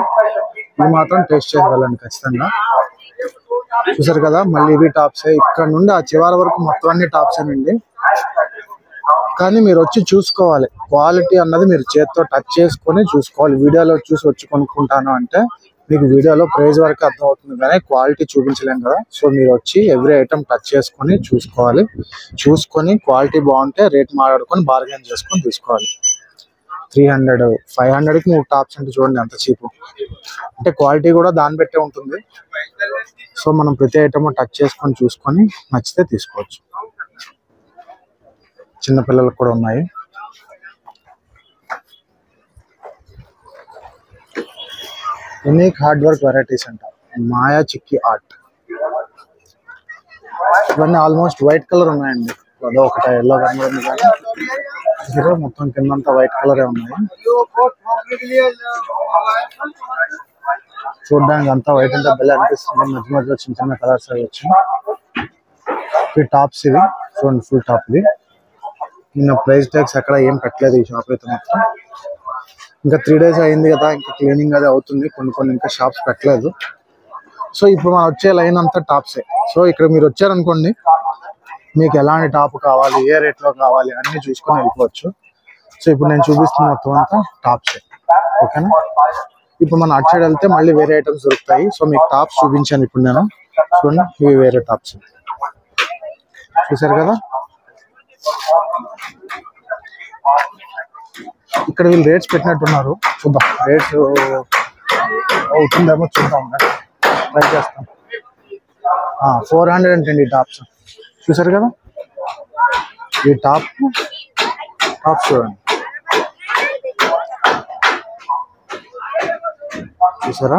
ఇవి మాత్రం టేస్ట్ చేసి వెళ్ళండి ఖచ్చితంగా. చూసారు కదా, మళ్ళీ ఇవి టాప్సే. ఇక్కడ నుండి ఆ చివరి వరకు మొత్తం అన్ని టాప్సేనండి. కానీ మీరు వచ్చి చూసుకోవాలి, క్వాలిటీ అన్నది మీరు చేతితో టచ్ చేసుకొని చూసుకోవాలి. వీడియోలో చూసి వచ్చి కొనుక్కుంటాను అంటే మీకు వీడియోలో ప్రైస్ వరకు అర్థమవుతుంది, కానీ క్వాలిటీ చూపించలేం కదా. సో మీరు వచ్చి ఎవ్రీ ఐటమ్ టచ్ చేసుకొని చూసుకోవాలి. చూసుకొని క్వాలిటీ బాగుంటే రేట్ మాట్లాడుకొని బార్గెన్ చేసుకొని తీసుకోవాలి. 300, 500కి 3 టాప్స్ అంటే చూడండి ఎంత చీపు. అంటే క్వాలిటీ కూడా దాన్ని బట్టే ఉంటుంది. సో మనం ప్రతి ఐటమ్ టచ్ చేసుకొని చూసుకొని నచ్చితే తీసుకోవచ్చు. చిన్నపిల్లలకు కూడా ఉన్నాయి. యూనిక్ హార్డ్ వర్క్ వెరైటీస్ అంట, మాయా చిక్కీ ఆర్ట్. ఇవన్నీ ఆల్మోస్ట్ వైట్ కలర్ ఉన్నాయండి. అదో ఒకటి ఎల్లో కనబడింది, కానీ మొత్తం కిందంతా వైట్ కలరే ఉన్నాయి. చూడడానికి అంతా వైట్ అంటే బెల్ల అనిపిస్తుంది. మధ్య మధ్యలో చిన్న చిన్న కలర్స్ అవి వచ్చాయి. ఈ టాప్స్ ఇవి చూడండి, ఫుల్ టాప్ ఇది. నిన్న ప్రైస్ ట్యాగ్స్ ఎక్కడ ఏం పెట్టలేదు ఈ షాప్ అయితే. మొత్తం ఇంకా 3 days అయింది కదా, ఇంకా క్లీనింగ్ అది అవుతుంది. కొన్ని ఇంకా షాప్స్ పెట్టలేదు. సో ఇప్పుడు మనం వచ్చే లైన్ అంతా టాప్సే. సో ఇక్కడ మీరు వచ్చారనుకోండి, మీకు ఎలాంటి టాప్ కావాలి, ఏ రేట్లో కావాలి అన్ని చూసుకొని వెళ్ళిపోవచ్చు. సో ఇప్పుడు నేను చూపిస్తున్న మొత్తం అంతా టాప్సే, ఓకేనా. ఇప్పుడు మనం అటు సైడ్ వెళ్తే మళ్ళీ వేరే ఐటమ్స్ దొరుకుతాయి. సో మీకు టాప్స్ చూపించాను ఇప్పుడు నేను. చూడండి, ఇవి వేరే టాప్స్ చూసారు కదా. ఇక్కడ వీళ్ళు రేట్స్ పెట్టినట్టున్నారు, చూద్దాం రేట్స్ అవుతుందేమో చూద్దాం, ట్రై చేస్తాం. 420 టాప్స్ చూసారు కదా. ఈ టాప్స్ చూడండి, చూసారా,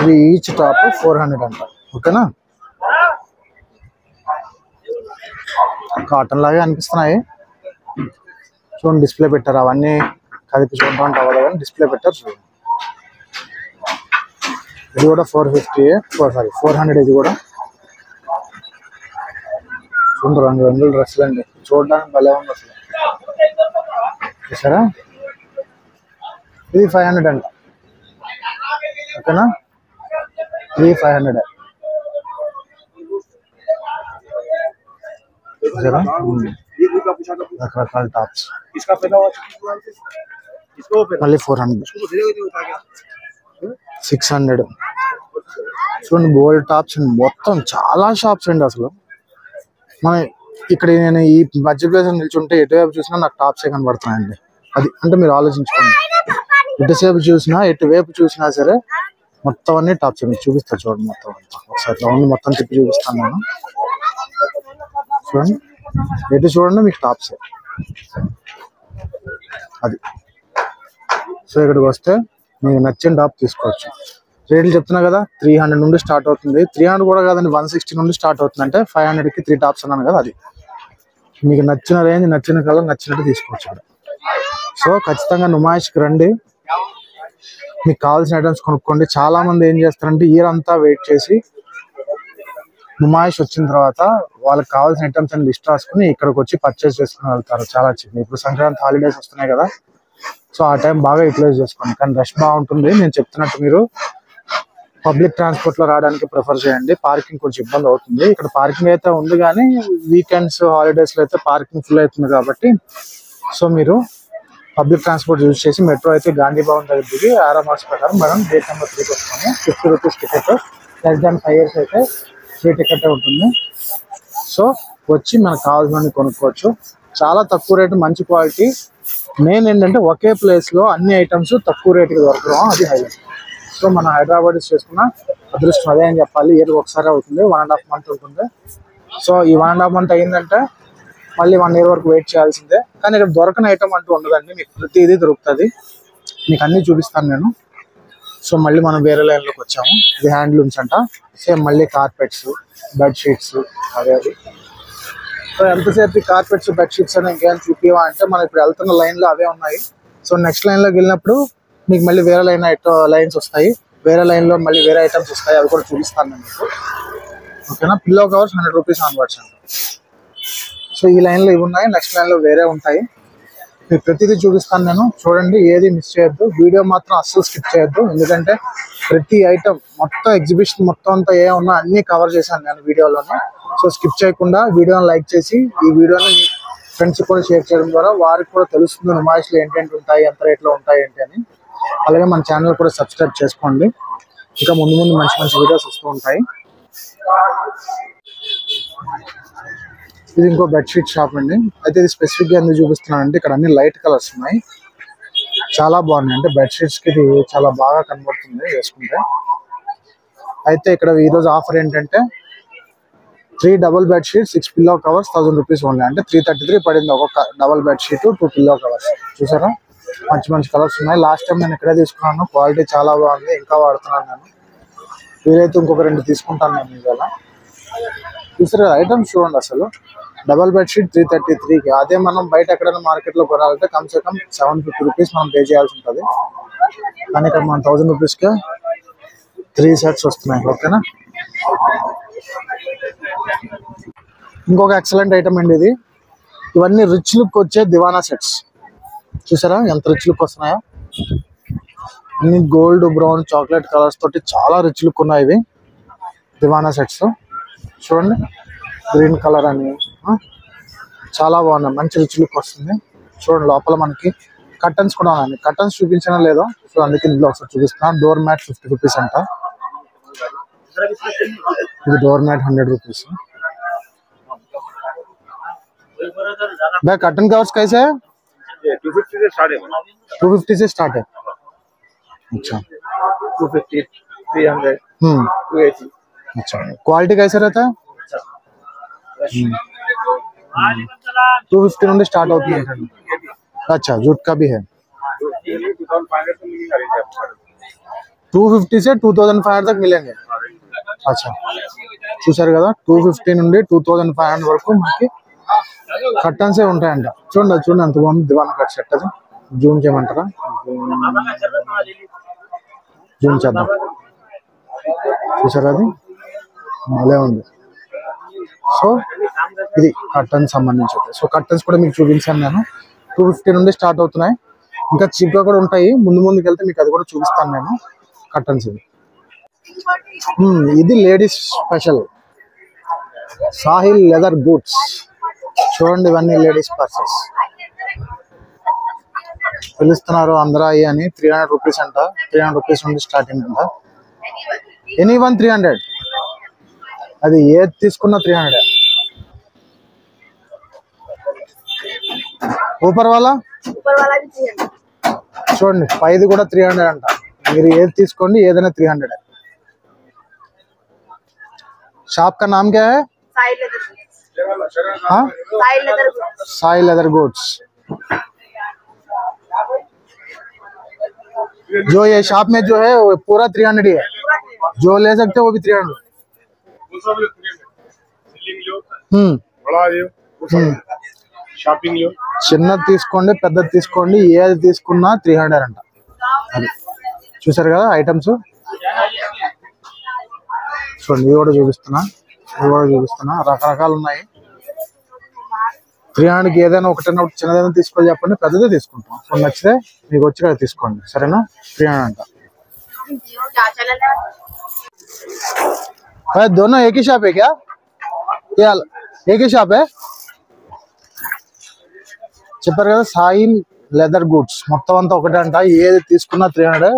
ఇది ఈచ్ టాప్ 400 అంట. ఓకేనా, కాటన్ లాగే అనిపిస్తున్నాయి. చూడండి డిస్ప్లే పెట్టారు, అవన్నీ కదిపి చూడటం అవ్వదు కానీ డిస్ప్లే పెట్టారు. చూడండి ఇది కూడా 400. ఇది కూడా చూడండి, రంగుల డ్రెస్సులు అండి, చూడడానికి భలే ఉంది అసలు. చూసారా, ఇది 500 అంట. ఓకేనా, ఇది 500. చూసారా, రకరకాల టాప్స్. మళ్ళీ 400, 600. చూడండి గోల్డ్ టాప్స్ మొత్తం చాలా షాప్స్ అండి అసలు. మన ఇక్కడ నేను ఈ మధ్యప్రదేశ్ నిల్చుంటే ఎటువైపు చూసినా నాకు టాప్సే కనబడుతున్నాయండి. అది అంటే మీరు ఆలోచించుకోండి, ఎటుసేపు చూసినా ఎటువైపు చూసినా సరే మొత్తం అన్ని టాప్స్. మీకు చూపిస్తా చూడండి, మొత్తం అంతా ఒకసారి రౌండ్ మొత్తం తిప్పి చూపిస్తాను నేను. చూడండి, ఎటు చూడండి మీకు టాప్సే అది. సో ఇక్కడికి వస్తే మీకు నచ్చిన టాప్ తీసుకోవచ్చు. రేట్లు చెప్తున్నా కదా, 300 నుండి స్టార్ట్ అవుతుంది. 300 కూడా కాదండి, 160 నుండి స్టార్ట్ అవుతుంది. అంటే 500కి 3 టాప్స్ అన్నాను కదా, అది మీకు నచ్చిన రేంజ్, నచ్చిన కలర్, నచ్చినట్టు తీసుకోవచ్చు ఇక్కడ. సో ఖచ్చితంగా నుమాయిష్కి రండి, మీకు కావాల్సిన ఐటమ్స్ కొనుక్కోండి. చాలా మంది ఏం చేస్తారంటే ఇయర్ అంతా వెయిట్ చేసి నుమాయిష్ వచ్చిన తర్వాత వాళ్ళకి కావాల్సిన ఐటమ్స్ అని లిస్ట్ రాసుకుని ఇక్కడికి వచ్చి పర్చేస్ చేసుకుని వెళ్తారు. చాలా చిన్న, ఇప్పుడు సంక్రాంతి హాలిడేస్ వస్తున్నాయి కదా, సో ఆ టైం బాగా యూటిలైజ్ చేసుకోండి. కానీ రష్ బాగుంటుంది. నేను చెప్తున్నట్టు మీరు పబ్లిక్ ట్రాన్స్పోర్ట్ లో రావడానికి ప్రిఫర్ చేయండి. పార్కింగ్ కొంచెం ఇబ్బంది అవుతుంది. ఇక్కడ పార్కింగ్ అయితే ఉంది కానీ వీకెండ్స్ హాలిడేస్ లో అయితే పార్కింగ్ ఫుల్ అవుతుంది కాబట్టి, సో మీరు పబ్లిక్ ట్రాన్స్పోర్ట్ యూజ్ చేసి మెట్రో అయితే గాంధీ భవన్ దగ్గర దిగి ఆరో మార్క్స్ ప్రకారం మనం గేట్ నెంబర్ 3కి వస్తాము. 50 rupees ticket, less than 5 years అయితే ఫ్రీ టికెట్ ఉంటుంది. సో వచ్చి మనకు కావాల్సిన కొనుక్కోవచ్చు. చాలా తక్కువ రేటు, మంచి క్వాలిటీ. మెయిన్ ఏంటంటే ఒకే ప్లేస్ లో అన్ని ఐటమ్స్ తక్కువ రేటుకి దొరకడం, అది హైలైట్. సో మన హైదరాబాద్ చేసుకున్న అదృష్టం అదే అని చెప్పాలి. ఇయర్ ఒకసారి అవుతుంది, 1.5 month ఉంటుంది. సో ఈ 1.5 month అయిందంటే మళ్ళీ 1 year వరకు వెయిట్ చేయాల్సిందే. కానీ ఇక్కడ దొరకని ఐటమ్ అంటూ ఉండదండి, మీకు ప్రతిదీ దొరుకుతుంది. మీకు అన్ని చూపిస్తాను నేను. సో మళ్ళీ మనం వేరే లైన్లోకి వచ్చాము. ఇది హ్యాండ్లూమ్స్ అంట. సేమ్ మళ్ళీ కార్పెట్స్, బెడ్షీట్స్ అదే అది. సో ఎంతసేపు కార్పెట్స్, బెడ్షీట్స్ అని ఇంకేం చూపివా అంటే మనం ఇప్పుడు వెళ్తున్న లైన్లో అవే ఉన్నాయి. సో నెక్స్ట్ లైన్లోకి వెళ్ళినప్పుడు మీకు మళ్ళీ వేరే లైన్స్ వస్తాయి. వేరే లైన్లో మళ్ళీ వేరే ఐటమ్స్ వస్తాయి, అవి కూడా చూపిస్తాను నేను మీకు. ఓకేనా, పిల్లో కవర్స్ 100 రూపీస్ ఆన్వర్డ్స్ అంట. సో ఈ లైన్లో ఇవి ఉన్నాయి, నెక్స్ట్ లైన్లో వేరే ఉంటాయి. మీకు ప్రతిదీ చూపిస్తాను నేను. చూడండి, ఏది మిస్ చేయొద్దు. వీడియో మాత్రం అస్సలు స్కిప్ చేయొద్దు, ఎందుకంటే ప్రతి ఐటమ్ మొత్తం ఎగ్జిబిషన్ మొత్తం అంతా ఏ ఉన్నా అన్నీ కవర్ చేశాను నేను వీడియోలోనే. సో స్కిప్ చేయకుండా వీడియోని లైక్ చేసి ఈ వీడియోని ఫ్రెండ్స్ కూడా షేర్ చేయడం ద్వారా వారికి కూడా తెలుస్తుంది నుమాయిష్లో ఏంటంటే ఉంటాయి, ఎంత రేట్లో ఉంటాయి ఏంటి అని. అలాగే మన ఛానల్ కూడా సబ్స్క్రైబ్ చేసుకోండి, ఇంకా ముందు ముందు మంచి మంచి వీడియోస్ వస్తూ ఉంటాయి. ఇది ఇంకో బెడ్షీట్ షాప్ అండి. అయితే ఇది స్పెసిఫిక్గా ఎందుకు చూపిస్తున్నాను అంటే ఇక్కడ అన్ని లైట్ కలర్స్ ఉన్నాయి, చాలా బాగున్నాయి. అంటే బెడ్షీట్స్కి ఇది చాలా బాగా కనబడుతుంది వేసుకుంటే. అయితే ఇక్కడ ఈరోజు ఆఫర్ ఏంటంటే 3 double bedsheet, 6 pillow covers 1000 rupees only. అంటే 333 పడింది ఒక్కొక్క డబల్ బెడ్షీట్, 2 పిల్లో కవర్స్. చూసారా, మంచి మంచి కలర్స్ ఉన్నాయి. లాస్ట్ టైం నేను ఇక్కడే తీసుకున్నాను, క్వాలిటీ చాలా బాగుంది, ఇంకా వాడుతున్నాను నేను. వీలైతే ఇంకొక 2 తీసుకుంటాను నేను ఇవాళ. చూసారా ఐటమ్స్ చూడండి, అసలు డబల్ బెడ్షీట్ 333కి. అదే మనం బయట ఎక్కడైనా మార్కెట్లో కొనాలంటే కమ్సే కమ్ 750 రూపీస్ మనం పే చేయాల్సి ఉంటుంది. కానీ ఇక్కడ మనం 1000 రూపీస్కే 3 sets వస్తున్నాయి. ఓకేనా, ఇంకొక ఎక్సలెంట్ ఐటమ్ అండి ఇది. ఇవన్నీ రిచ్ లుక్ వచ్చే దివానా సెట్స్. చూసారా ఎంత రిచ్ లుక్ వస్తున్నాయో, అన్ని గోల్డ్, బ్రౌన్, చాక్లెట్ కలర్స్ తోటి చాలా రిచ్ లుక్ ఉన్నాయి ఇవి దివానా సెట్స్. చూడండి, గ్రీన్ కలర్ అని చాలా బాగున్నాయి, మంచి రిచ్ లుక్ వస్తుంది. చూడండి లోపల మనకి కర్టన్స్ కూడా ఉన్నాయండి. కర్టన్స్ చూపించడం లేదో, సో అందుకే ఇందులో ఒకసారి చూపిస్తున్నాను. డోర్ మ్యాట్ 50 రూపీస్ అంట. ఇది డోర్ మ్యాట్ 100 రూపీస్. भाई कर्टन कवर्स कैसे है? 250 से स्टार्ट है. 250 से स्टार्ट है. अच्छा 250, 300, 280. अच्छा क्वालिटी कैसे रहता है? 250 నుండి స్టార్ట్ అవుతుంది. अच्छा जूट का भी है. 250 से 2500 तक मिलेंगे. अच्छा చూసారు కదా, 250 నుండి 2500 వరకు మనకి కర్టన్సే ఉంటాయంట. చూడండి అంత బాగుంది దివాన్ కట్ సెట్. అది జూమ్ చేయమంటారా? జూమ్ చేద్దాం. చూసారా, అది భలే ఉంది. సో ఇది కర్టన్ సంబంధించి. సో కర్టన్స్ కూడా మీకు చూపించాను నేను. 250 నుండి స్టార్ట్ అవుతున్నాయి. ఇంకా చీప్ గా కూడా ఉంటాయి. ముందుకు వెళ్తే మీకు అది కూడా చూపిస్తాను నేను. కర్టన్స్ ఇది ladies special Sahil leather boots. చూడండి, ఇవన్నీ లేడీస్ పర్సెస్. పిలుస్తున్నారు అందరాయి అని. 300 రూపీస్ అంట. 300 రూపీస్ నుండి స్టార్టింగ్ అంట. Any one 300. అది ఏది తీసుకున్నా 300. ఊపర్ వాలా చూడండి, పైది కూడా 300 అంట. మీరు ఏది తీసుకోండి, ఏదైనా 300. शॉप का नाम क्या है? Sai leather goods. जो ये शॉप में जो है वो पूरा 300 ही है. जो ले सकते हो वो भी 300. చిన్నది తీసుకోండి, పెద్దది తీసుకోండి, ఏది తీసుకున్నా 300 అంట. అది చూసారు కదా ఐటమ్స్. చూడండి, ఇవి కూడా చూపిస్తున్నా. రకరకాలు ఉన్నాయి. 300కి ఏదైనా ఒకటైనా చిన్నదైనా తీసుకోవాలి చెప్పండి, పెద్దదే తీసుకుంటాం. సో నచ్చితే మీకు వచ్చి కదా తీసుకోండి, సరేనా? 300 అంట. दोनों एक ही शॉप है क्या? एक ही शॉप है. చెప్పారు కదా, సాయిల్ లెదర్ గుడ్స్ మొత్తం అంతా ఒకటే అంట. ఏది తీసుకున్నా 300.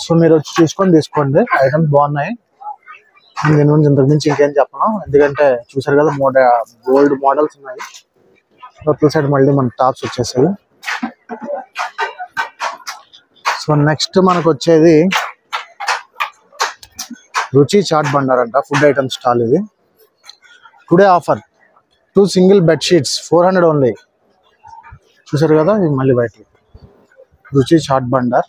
సో మీరు వచ్చి చూసుకొని తీసుకోండి. ఐటమ్స్ బాగున్నాయి. దీని గురించి ఇంతకు మించి ఇంకేం చెప్పను, ఎందుకంటే చూసారు కదా గోల్డ్ మోడల్స్ ఉన్నాయి. లోపల సైడ్ మళ్ళీ మన టాప్స్ వచ్చేసాయి. సో నెక్స్ట్ మనకు వచ్చేది రుచి చాట్ బండార్ అంట. ఫుడ్ ఐటమ్ స్టాల్ ఇది. Today offer 2 single bedsheets 400 only. చూసారు కదా, ఇది మళ్ళీ బయట రుచి చాట్ బండార్.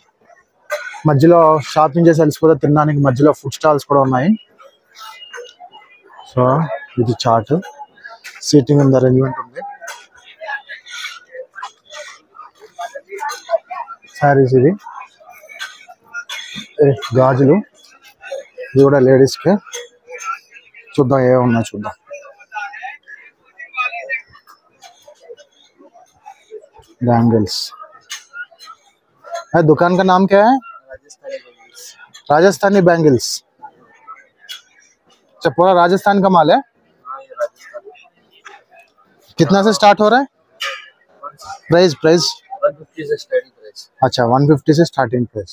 మధ్యలో షాపింగ్ చేసి వెళ్ళిపోతే తినడానికి మధ్యలో ఫుడ్ స్టాల్స్ కూడా ఉన్నాయి. సో ఇది చాట్, సీటింగ్ ఉంది, అరేంజ్మెంట్ ఉంది. శారీస్, ఇది గాజులు, ఇది కూడా లేడీస్కే. చూద్దాం ఏమన్నా చూద్దాం. बैंगल्स. दुकान का नाम क्या है? राजस्थानी बैंगल्स. अच्छा, पूरा राजस्थान का माल है. कितना से स्टार्ट हो रहा है? प्राइस 150 से स्टार्टिंग प्राइस. अच्छा 150 से स्टार्टिंग प्राइस.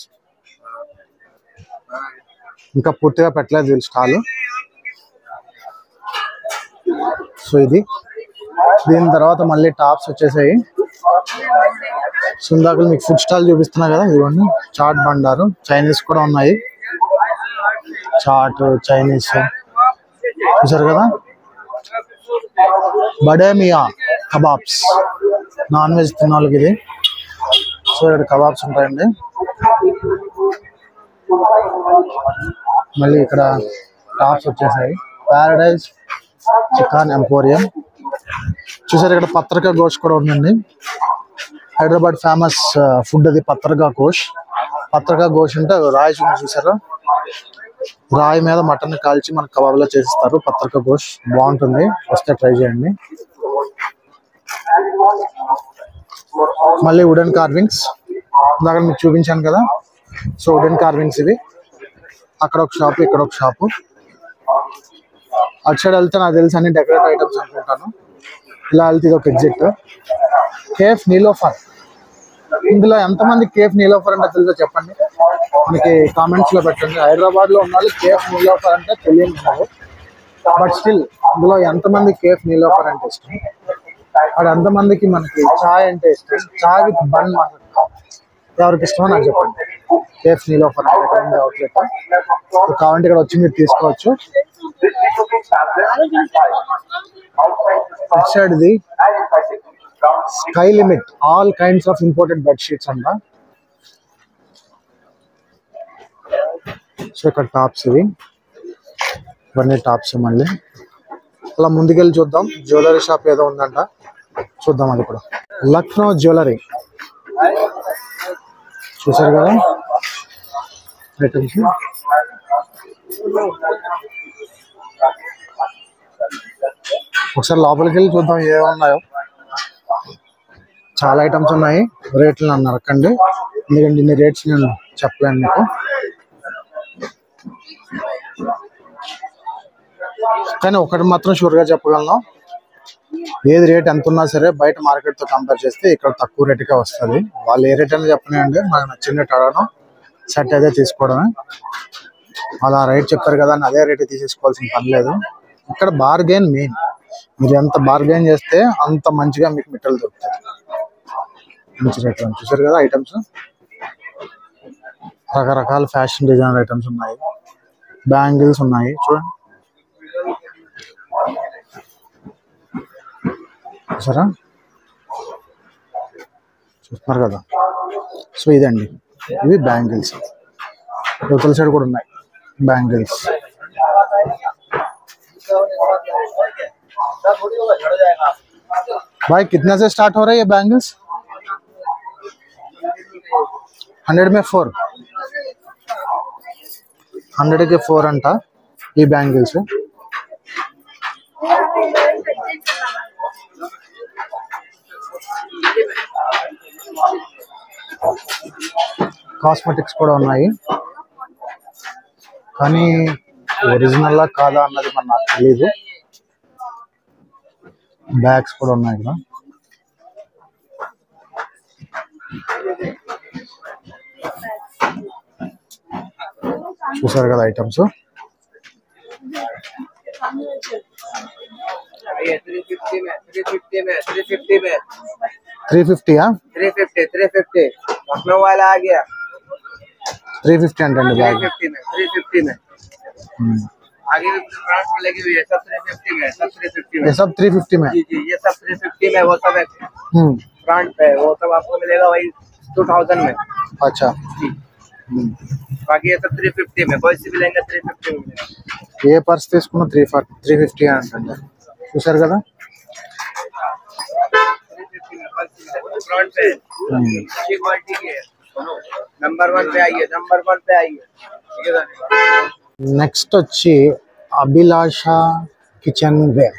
ఇంకా పూర్తిగా పెట్టలేదు వీళ్ళు స్టాల్. సో ఇది. దీని తర్వాత మళ్ళీ టాప్స్ వచ్చేసాయి. సుందాకులు మీకు ఫుడ్ స్టాల్ చూపిస్తున్నా కదా, ఇదిగోండి చాట్ బండారు. చైనీస్ కూడా ఉన్నాయి. చాట్ చైనీస్ చూసారు కదా. బడే మియా కబాబ్స్, నాన్ వెజ్ తిన్న వాళ్ళకి ఇది. సో ఇక్కడ కబాబ్స్ ఉంటాయండి. మళ్ళీ ఇక్కడ టాప్స్ వచ్చేసాయి. Paradise chicken emporium. చూసారు ఇక్కడ పత్రికా గోష్ కూడా ఉందండి. హైదరాబాద్ ఫేమస్ ఫుడ్ అది పత్రికా గోష్. పత్రికా గోష్ అంటే రాయి చూసారా, రాయి మీద మటన్ కాల్చి మన కబాబ్లో చేసిస్తారు. పత్రికా గోష్ బాగుంటుంది, వస్తే ట్రై చేయండి. మళ్ళీ వుడెన్ కార్వింగ్స్ ఇందాక మీకు చూపించాను కదా. సో వుడెన్ కార్వింగ్స్ ఇవి. అక్కడ ఒక షాపు, ఇక్కడ ఒక షాపు. అటు సైడ్ వెళ్తే నాకు తెలిసి అన్ని డెకరేట్ ఐటమ్స్ అనుకుంటాను. ఇలా వెళ్తే ఇది ఒక ఎగ్జిట్. కేఫ్ నీలోఫర్ ఇందులో ఎంతమంది కేఫ్ నీలోఫర్ అంటే తెలుసో చెప్పండి, మనకి కామెంట్స్ లో పెట్టండి. హైదరాబాద్ లో ఉన్న వాళ్ళు కేఫ్ నీలోఫర్ అంటే తెలియని ఉన్నారు, బట్ స్టిల్ ఇందులో ఎంతమంది కేఫ్ నీలోఫర్ అంటే ఇష్టం, అది ఎంతమందికి మనకి చాయ్ అంటే ఇష్టం, చాయ్ విత్ బన్ ఎవరికి ఇష్టమో నాకు చెప్పండి. కేఫ్ నీలోఫర్ అంటే ఎక్కడ అవుట్లెట్ కావాలంటే ఇక్కడ వచ్చి మీరు తీసుకోవచ్చు. ఇది sky limit all kinds of imported bed sheets అంట. సో ఇక్కడ టాప్స్ ఇవన్నీ టాప్స్. మళ్ళీ అలా ముందుకెళ్ళి చూద్దాం, జ్యువెలరీ షాప్ ఏదో ఉందంట, చూద్దాం. అది కూడా లక్నో జ్యువెలరీ చూసారు కదా ఐటమ్స్. ఒకసారి లోపలికి వెళ్ళి చూద్దాం ఏమున్నాయో. చాలా ఐటమ్స్ ఉన్నాయి, రేట్లు నన్ను అడగండి ఎందుకంటే ఇన్ని రేట్స్ నేను చెప్పలేను మీకు. కానీ ఒకటి మాత్రం షూర్గా చెప్పగలను, ఏది రేట్ ఎంత ఉన్నా సరే బయట మార్కెట్తో కంపేర్ చేస్తే ఇక్కడ తక్కువ రేటుకే వస్తుంది. వాళ్ళు ఏ రేట్ అని చెప్పనివ్వండి, మనకు నచ్చిన రేట్ అడగడం, సెట్ అయితే తీసుకోవడమే. అలా రేట్ చెప్పారు కదా అని అదే రేట్ తీసేసుకోవాల్సిన పని లేదు. ఇక్కడ బార్గెన్ మెయిన్, మీరు ఎంత బార్గెన్ చేస్తే అంత మంచిగా మీకు మెటీరియల్ దొరుకుతుంది. మంచి రేట్లు చూసారు కదా ఐటమ్స్, రకరకాల ఫ్యాషన్ డిజైనర్ ఐటమ్స్ ఉన్నాయి, బ్యాంగిల్స్ ఉన్నాయి చూడండి చూసారా, చూస్తున్నారు కదా. సో ఇదండి, ఇవి బ్యాంగిల్స్. యువతల సైడ్ కూడా ఉన్నాయి బ్యాంగిల్స్. भाई कितना से स्टार्ट हो रहा है ये बैंगल्स? 100 में 4, 100 के 4 अंట ఈ బ్యాంగిల్స్. కాస్మెటిక్స్ కూడా ఉన్నాయి, కానీ ఒరిజినల్లా కాదా అన్నది మన నాకు తెలీదు. బ్యాగ్స్ కూడా ఉన్నాయి ఇక్కడ. చూసారు కదా ఐటమ్స్. 350 लखनऊ वाला आ गया 350 अंटे बैग. 350 में आगे भी ब्रांड में लगी हुई है, सब 350 में, सब 350 में, ये सब 350 में. जी जी ये सब 350 में, वो सब ब्रांड पे वो सब आपको मिलेगा वही 2000 में. अच्छा जी बाकी ये सब 350 में, कोई सी भी लेंगे 350 में मिलेगा. ఏ పర్స్ తీసుకున్నా 350 అంటే చూసారు కదా. ब्रांड पे अच्छी क्वालिटी की है, नंबर 1 पे आइए, नंबर 1 पे आइए. నెక్స్ట్ వచ్చి అభిలాష కిచెన్ వేర్.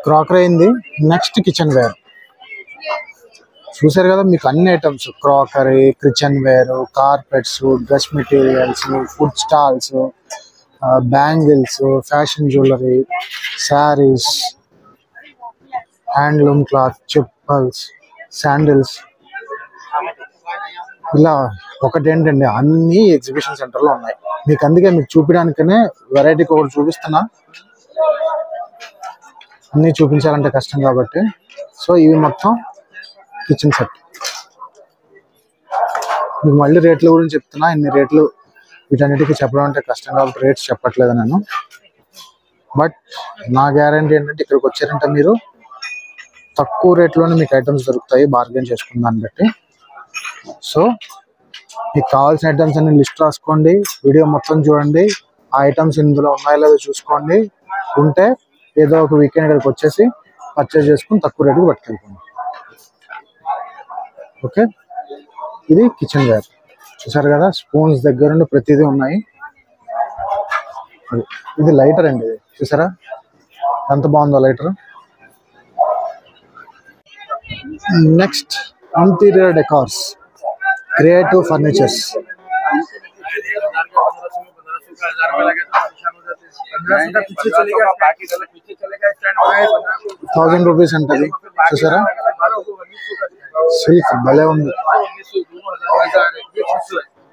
క్రాకరీ అయింది, నెక్స్ట్ కిచెన్ వేర్. చూసారు కదా మీకు అన్ని items, crockery, kitchenware, carpets, dress materials, food stalls, bangles, fashion jewellery, saris, handloom cloth, chappals, sandals, ఇలా ఒకటేంటండి అన్ని ఎగ్జిబిషన్ సెంటర్లో ఉన్నాయి. మీకు అందుకే మీకు చూపించడానికనే వెరైటీకి ఒకటి చూపిస్తున్నా, అన్నీ చూపించాలంటే కష్టం కాబట్టి. సో ఇవి మొత్తం కిచెన్ సెట్. మీకు మళ్ళీ రేట్ల గురించి చెప్తున్నా, ఇన్ని రేట్లు వీటన్నిటికీ చెప్పడం అంటే కష్టం కాబట్టి రేట్స్ చెప్పట్లేదు నేను. బట్ నా గ్యారంటీ ఏంటంటే ఇక్కడికి వచ్చారంటే మీరు తక్కువ రేట్లోనే మీకు ఐటమ్స్ దొరుకుతాయి బార్గెన్ చేసుకున్న దాన్ని బట్టి. సో మీకు కావాల్సిన ఐటమ్స్ అన్ని లిస్ట్ రాసుకోండి, వీడియో మొత్తం చూడండి, ఆ ఐటమ్స్ ఇందులో ఉన్నాయో లేదో చూసుకోండి. ఉంటే ఏదో ఒక వీకెండ్ ఇక్కడికి వచ్చేసి పర్చేజ్ చేసుకుని తక్కువ రేటుకి పట్టుకెళ్ళిపోండి. ఓకే, ఇది కిచెన్ వేర్. చూసారు కదా స్పూన్స్ దగ్గర నుండి ప్రతిదీ ఉన్నాయి. ఇది లైటర్ అండి, ఇది చూసారా ఎంత బాగుందో lighter. Next interior decors, creative furnitures. 1000 rupees అంటది చూసారా. సిల్క్ భలే ఉంది.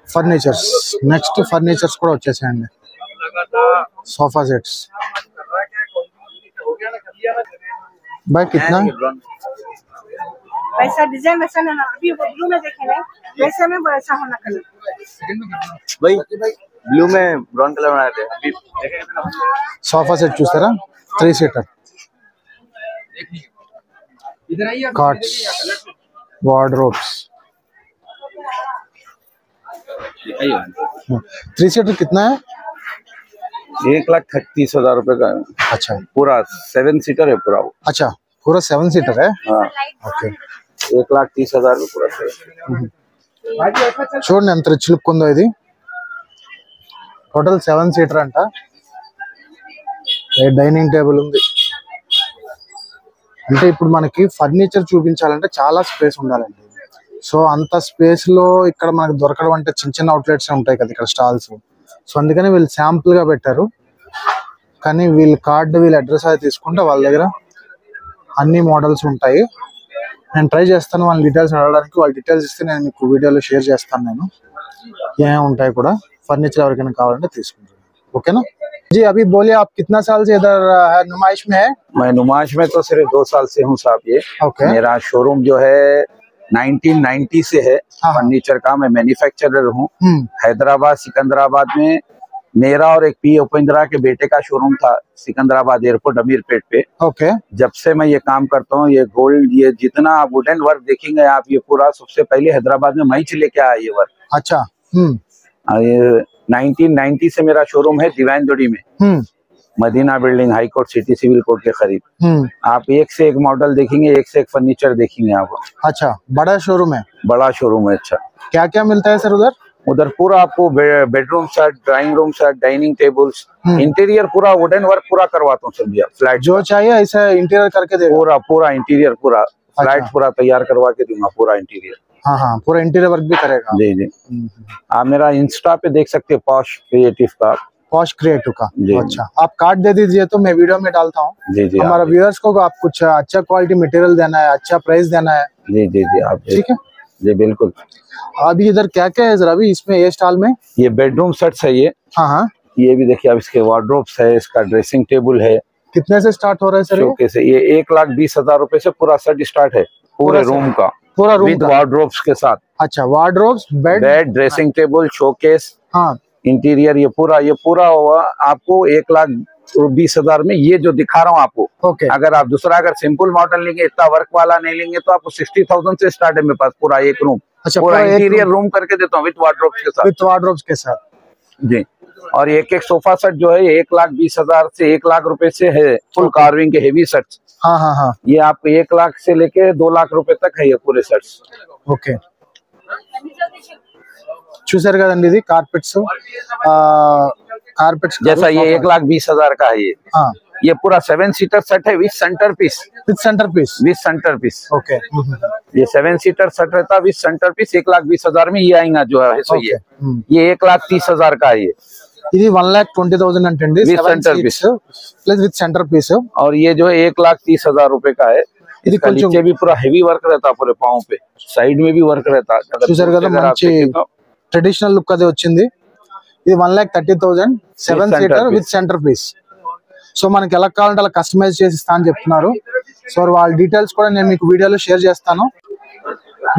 ఫర్నిచర్స్, నెక్స్ట్ ఫర్నిచర్స్ కూడా వచ్చేసాయండి. सोफा सेट्स भाई कितना? वैसा डिजाइन वैसा ना, अभी वो ब्लू में देखे ना, वैसे में वैसा होना कलर भाई ब्लू में ब्राउन कलर बनाए थे अभी सोफा सेट చూస్తారా 3 सीटर कॉट्स वार्डरोब्स 3 सीटर कितना है? 1,30,000 रुपए का है। अच्छा पूरा 7 सीटर है पूरा वो। अच्छा पूरा 7 सीटर है. हाँ ఓకే 1,30,000 में पूरा set। చూడండి ఎంత రిచ్ లుక్ ఉందో ఇది. టోటల్ 7 सीटर అంట. డైనింగ్ టేబుల్ ఉంది. అంటే ఇప్పుడు మనకి ఫర్నిచర్ చూపించాలంటే చాలా స్పేస్ ఉండాలండి. సో అంత స్పేస్ లో ఇక్కడ మనకు దొరకడం అంటే చిన్న చిన్న అవుట్లెట్స్ ఉంటాయి కదా ఇక్కడ స్టాల్స్. సో అందుకని వీళ్ళు శాంపుల్ గా పెట్టారు. కానీ వీళ్ళ కార్డు వీళ్ళ అడ్రస్ అది తీసుకుంటే వాళ్ళ దగ్గర అన్ని మోడల్స్ ఉంటాయి. నేను ట్రై చేస్తాను వాళ్ళ డీటెయిల్స్ అడగడానికి. వాళ్ళ డీటెయిల్స్ ఇస్తే నేను మీకు వీడియోలో షేర్ చేస్తాను. నేను ఏమేమి ఉంటాయి కూడా ఫర్నిచర్ ఎవరికైనా కావాలంటే తీసుకుంటాను. ఓకేనా जी? अभी बोलिए आप कितना साल से इधर नुमाइश में है? मैं नुमाइश में तो सिर्फ 2 साल से हूँ साहब। ये मेरा शोरूम जो है 1990 से है। फर्नीचर का मैं मैन्युफैक्चरर हूँ। हैदराबाद सिकंदराबाद में मेरा और एक पी उपेंद्रा के बेटे का शोरूम था सिकंदराबाद एयरपोर्ट अमीरपेट पे। जब से मैं ये काम करता हूँ, ये गोल्ड, ये जितना आप वुडन वर्क देखेंगे आप, ये पूरा सबसे पहले हैदराबाद में मैं ही लेके आया ये वर्क। अच्छा 1990 से मेरा शोरूम है दीवान जोड़ी में, Madina building, high court city civil court के करीब। आप एक से एक मॉडल देखेंगे, एक से एक फर्नीचर देखेंगे आप। अच्छा बड़ा शोरूम है? बड़ा शोरूम है। अच्छा क्या क्या मिलता है सर उधर? उधर पूरा आपको bedroom set, drawing room set, dining tables, interior पूरा वुडन वर्क पूरा करवाता हूँ सर भैया। फ्लैट जो चाहिए ऐसा इंटीरियर करके दे? पूरा इंटीरियर पूरा फ्लैट पूरा तैयार करवा के दूंगा पूरा इंटीरियर। हाँ हाँ पूरा इंटीरियर वर्क भी करेगा? जी जी। आप मेरा इंस्टा पे देख सकते हैं पॉश क्रिएटिव का। पॉश क्रिएटिव का? जी। अच्छा आप कार्ड दे दीजिए तो मैं वीडियो में डालता हूँ। जी जी। हमारा व्यूअर्स को आप कुछ अच्छा क्वालिटी मटेरियल देना है, अच्छा प्राइस देना है। जी जी जी आप ठीक है जी बिल्कुल। अभी इधर क्या क्या है जरा अभी इसमें ये स्टॉल में? ये बेडरूम सेट्स है ये। हाँ हाँ ये भी देखिए आप, इसके वार्डरोब्स है, इसका ड्रेसिंग टेबल है। कितने से स्टार्ट हो रहा है सर? शोकेस है ये 1,20,000 रुपए से पूरा सेट स्टार्ट है पूरे रूम का, पूरा रूम विद वार्डरोब्स के साथ। अच्छा wardrobes, bed, dressing table, showcase, हाँ इंटीरियर, ये पूरा आपको 1,20,000 में ये जो दिखा रहा हूँ आपको। ओके अगर आप दूसरा अगर सिंपल मॉडल लेंगे, इतना वर्क वाला नहीं लेंगे तो आपको 60,000 से स्टार्ट है मेरे पास पूरा एक रूम। अच्छा पूरा इंटीरियर रूम करके देता हूँ विद वार्डरोब्स के साथ। विद वार्डरोब्स के साथ जी। और एक एक सोफा सेट जो है 1,20,000 से 1,00,000 रुपए से है, फुल कार्विंग के हेवी सेट्स। हाँ हाँ हाँ ये आपको 1,00,000 से लेके 2,00,000 रुपए तक है ये पूरे सेट्स। ఓకే చూసారు కదండి ఇది కార్పెట్స్ जैसा ये 1,20,000 का है ये। हाँ ये पूरा 7 सीटर सेट है with centre piece. With centre piece? With centre piece. Okay ये 7 सीटर सेट रहता विद सेंटर पीस 1,20,000 में ये आएगा जो है सो ये 1,30,000 का है ये। ఇది 1,20,000 అంటండి With center piece. Plus with centre piece. और ये जो है 1,30,000 रुपए का है। ఇది इसका కొంచెం नीचे भी पूरा हेवी वर्क रहता पूरे पाँव पे, साइड में भी वर्क रहता। చూసారు కదా మంచి ట్రెడిషనల్ లుక్ అదే వచ్చింది। ఇది 1,30,000 7 seater with centre piece. So మనకి ఎలా కావాలంటే అలా కస్టమైజ్ చేసి ఇస్తా అని చెప్తున్నారు. సో వాళ్ళ డీటెయిల్స్ కూడా నేను మీకు వీడియోలో షేర్ చేస్తాను.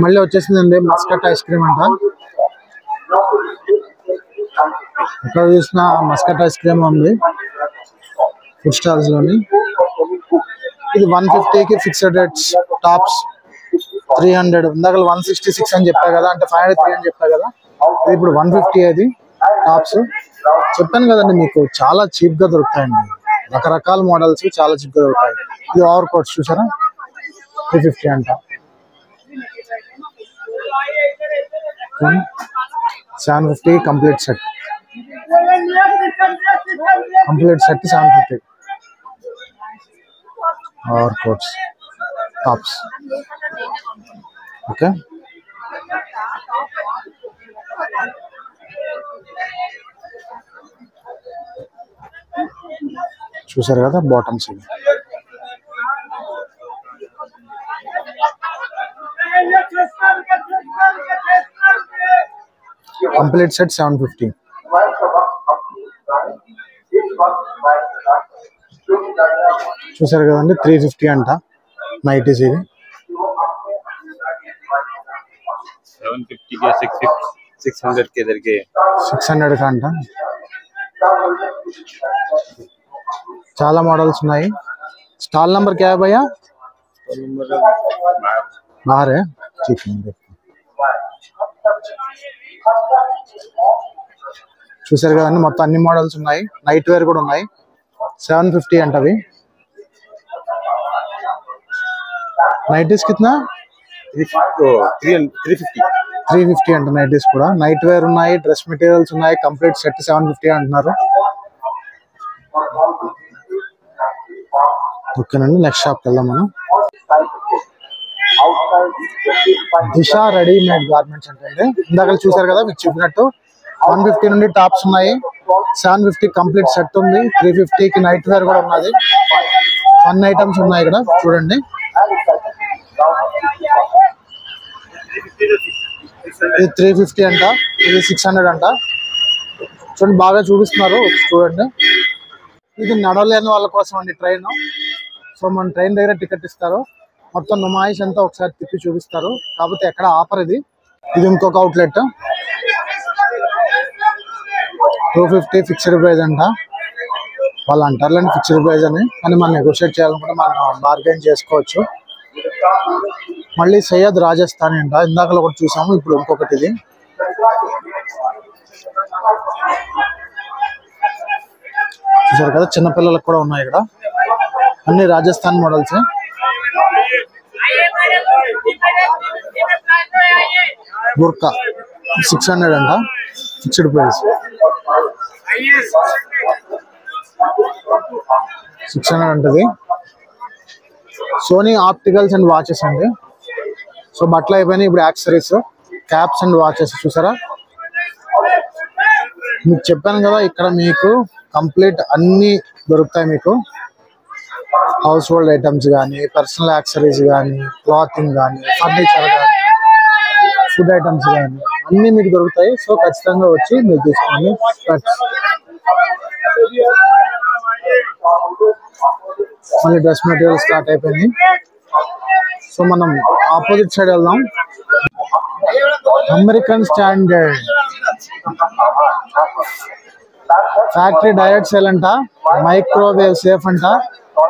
మళ్ళీ వచ్చేసిందండి మస్కట్ ఐస్ క్రీమ్ అంట. ఎక్కడ చూసినా మస్కట్ ఐస్ క్రీమ్ ఉంది ఫుడ్ స్టాల్స్ లోని. ఇది 150కి ఫిక్స్డ్ రేట్స్, టాప్స్ 300. ఇందాక 166 అని చెప్పా కదా, అంటే 503 అని చెప్పా కదా, ఇది ఇప్పుడు 150 అది టాప్స్. చెప్పాను కదండి మీకు చాలా చీప్ గా దొరుకుతాయండి, రకరకాల మోడల్స్ చాలా చీప్ గా దొరుకుతాయి. ఇది ఓవర్ కోట్స్ చూసారా 350 అంట. 750 complete set, complete set 750 over coats tops. Okay చూసారు కదా బాటమ్స్ ఇవి. Complete set 750. చూసారు కదండి 350 అంట నైటీస్. ఇది 750 के 600 के इधर के 600 का అంట. చాలా మోడల్స్ ఉన్నాయి. స్టాల్ నంబర్ क्या है भैया? बाहर है. ठीक है. చూసారు కదండి మొత్తం అన్ని మోడల్స్ ఉన్నాయి. నైట్ వేర్ కూడా ఉన్నాయి. 750 అంటవి. నైటీస్ కిतना? 350 అంట నైటీస్ కూడా. నైట్ వేర్ ఉన్నాయి, డ్రెస్ మెటీరియల్స్ ఉన్నాయి. కంప్లీట్ సెట్ 750 అంటున్నారు. ఓకేనండి, నెక్స్ట్ షాప్కి వెళ్దాం మనం. దిశ రెడీమేడ్ గార్మెంట్స్ అంటే ఇందాక చూసారు కదా మీకు చెప్పినట్టు 150 నుండి టాప్స్ ఉన్నాయి. 750 కంప్లీట్ సెట్ ఉంది. 350కి నైట్ వేర్ కూడా ఉన్నది. 1 ఐటమ్స్ ఉన్నాయి ఇక్కడ చూడండి. ఇది 350 అంట, ఇది 600 అంట. చూడండి బాగా చూపిస్తున్నారు చూడండి. ఇది నడవలేని వాళ్ళ కోసం అండి ట్రైన్. సో మన ట్రైన్ దగ్గర టికెట్ ఇస్తారు. మొత్తం నుమాయిష్ అంతా ఒకసారి తిప్పి చూపిస్తారు. కాకపోతే ఎక్కడ ఆపర్. ఇది ఇంకొక అవుట్లెట్. 250 ఫిక్స్డ్ ప్రైస్ అంట. వాళ్ళు అంటారులేండి ఫిక్స్డ్ ప్రైస్ అని, కానీ మనం నెగోషియేట్ చేయాలనుకుంటే మనం బార్గెన్ చేసుకోవచ్చు. మళ్ళీ సయ్యద్ రాజస్థాన్ అంట. ఇందాకలో ఒకటి చూసాము, ఇప్పుడు ఇంకొకటి. ఇది చూసారు కదా, చిన్నపిల్లలకు కూడా ఉన్నాయి ఇక్కడ. అన్ని రాజస్థాన్ మోడల్స్. బుర్కా 600 అంట ఫిక్స్డ్ ప్రైస్. 600 అంటది. సోనీ ఆప్టికల్స్ అండ్ వాచెస్ అండి. సో బట్టలు అయిపోయినాయి. ఇప్పుడు యాక్సెసరీస్, క్యాప్స్ అండ్ వాచెస్ చూసారా. మీకు చెప్పాను కదా ఇక్కడ మీకు కంప్లీట్ అన్ని దొరుకుతాయి. మీకు హౌస్ హోల్డ్ ఐటమ్స్ కానీ, పర్సనల్ యాక్సెసరీస్ కానీ, క్లాతింగ్ కానీ, ఫర్నిచర్ కానీ, ఫుడ్ ఐటమ్స్ కానీ అన్నీ మీకు దొరుకుతాయి. సో ఖచ్చితంగా వచ్చి మీరు తీసుకోండి. మళ్ళీ డ్రెస్ మెటీరియల్ స్టార్ట్ అయిపోయింది. సో మనం ఆపోజిట్ సైడ్ వెళ్దాం. American standard factory direct sale అంట. మైక్రోవేవ్ సేఫ్ అంట.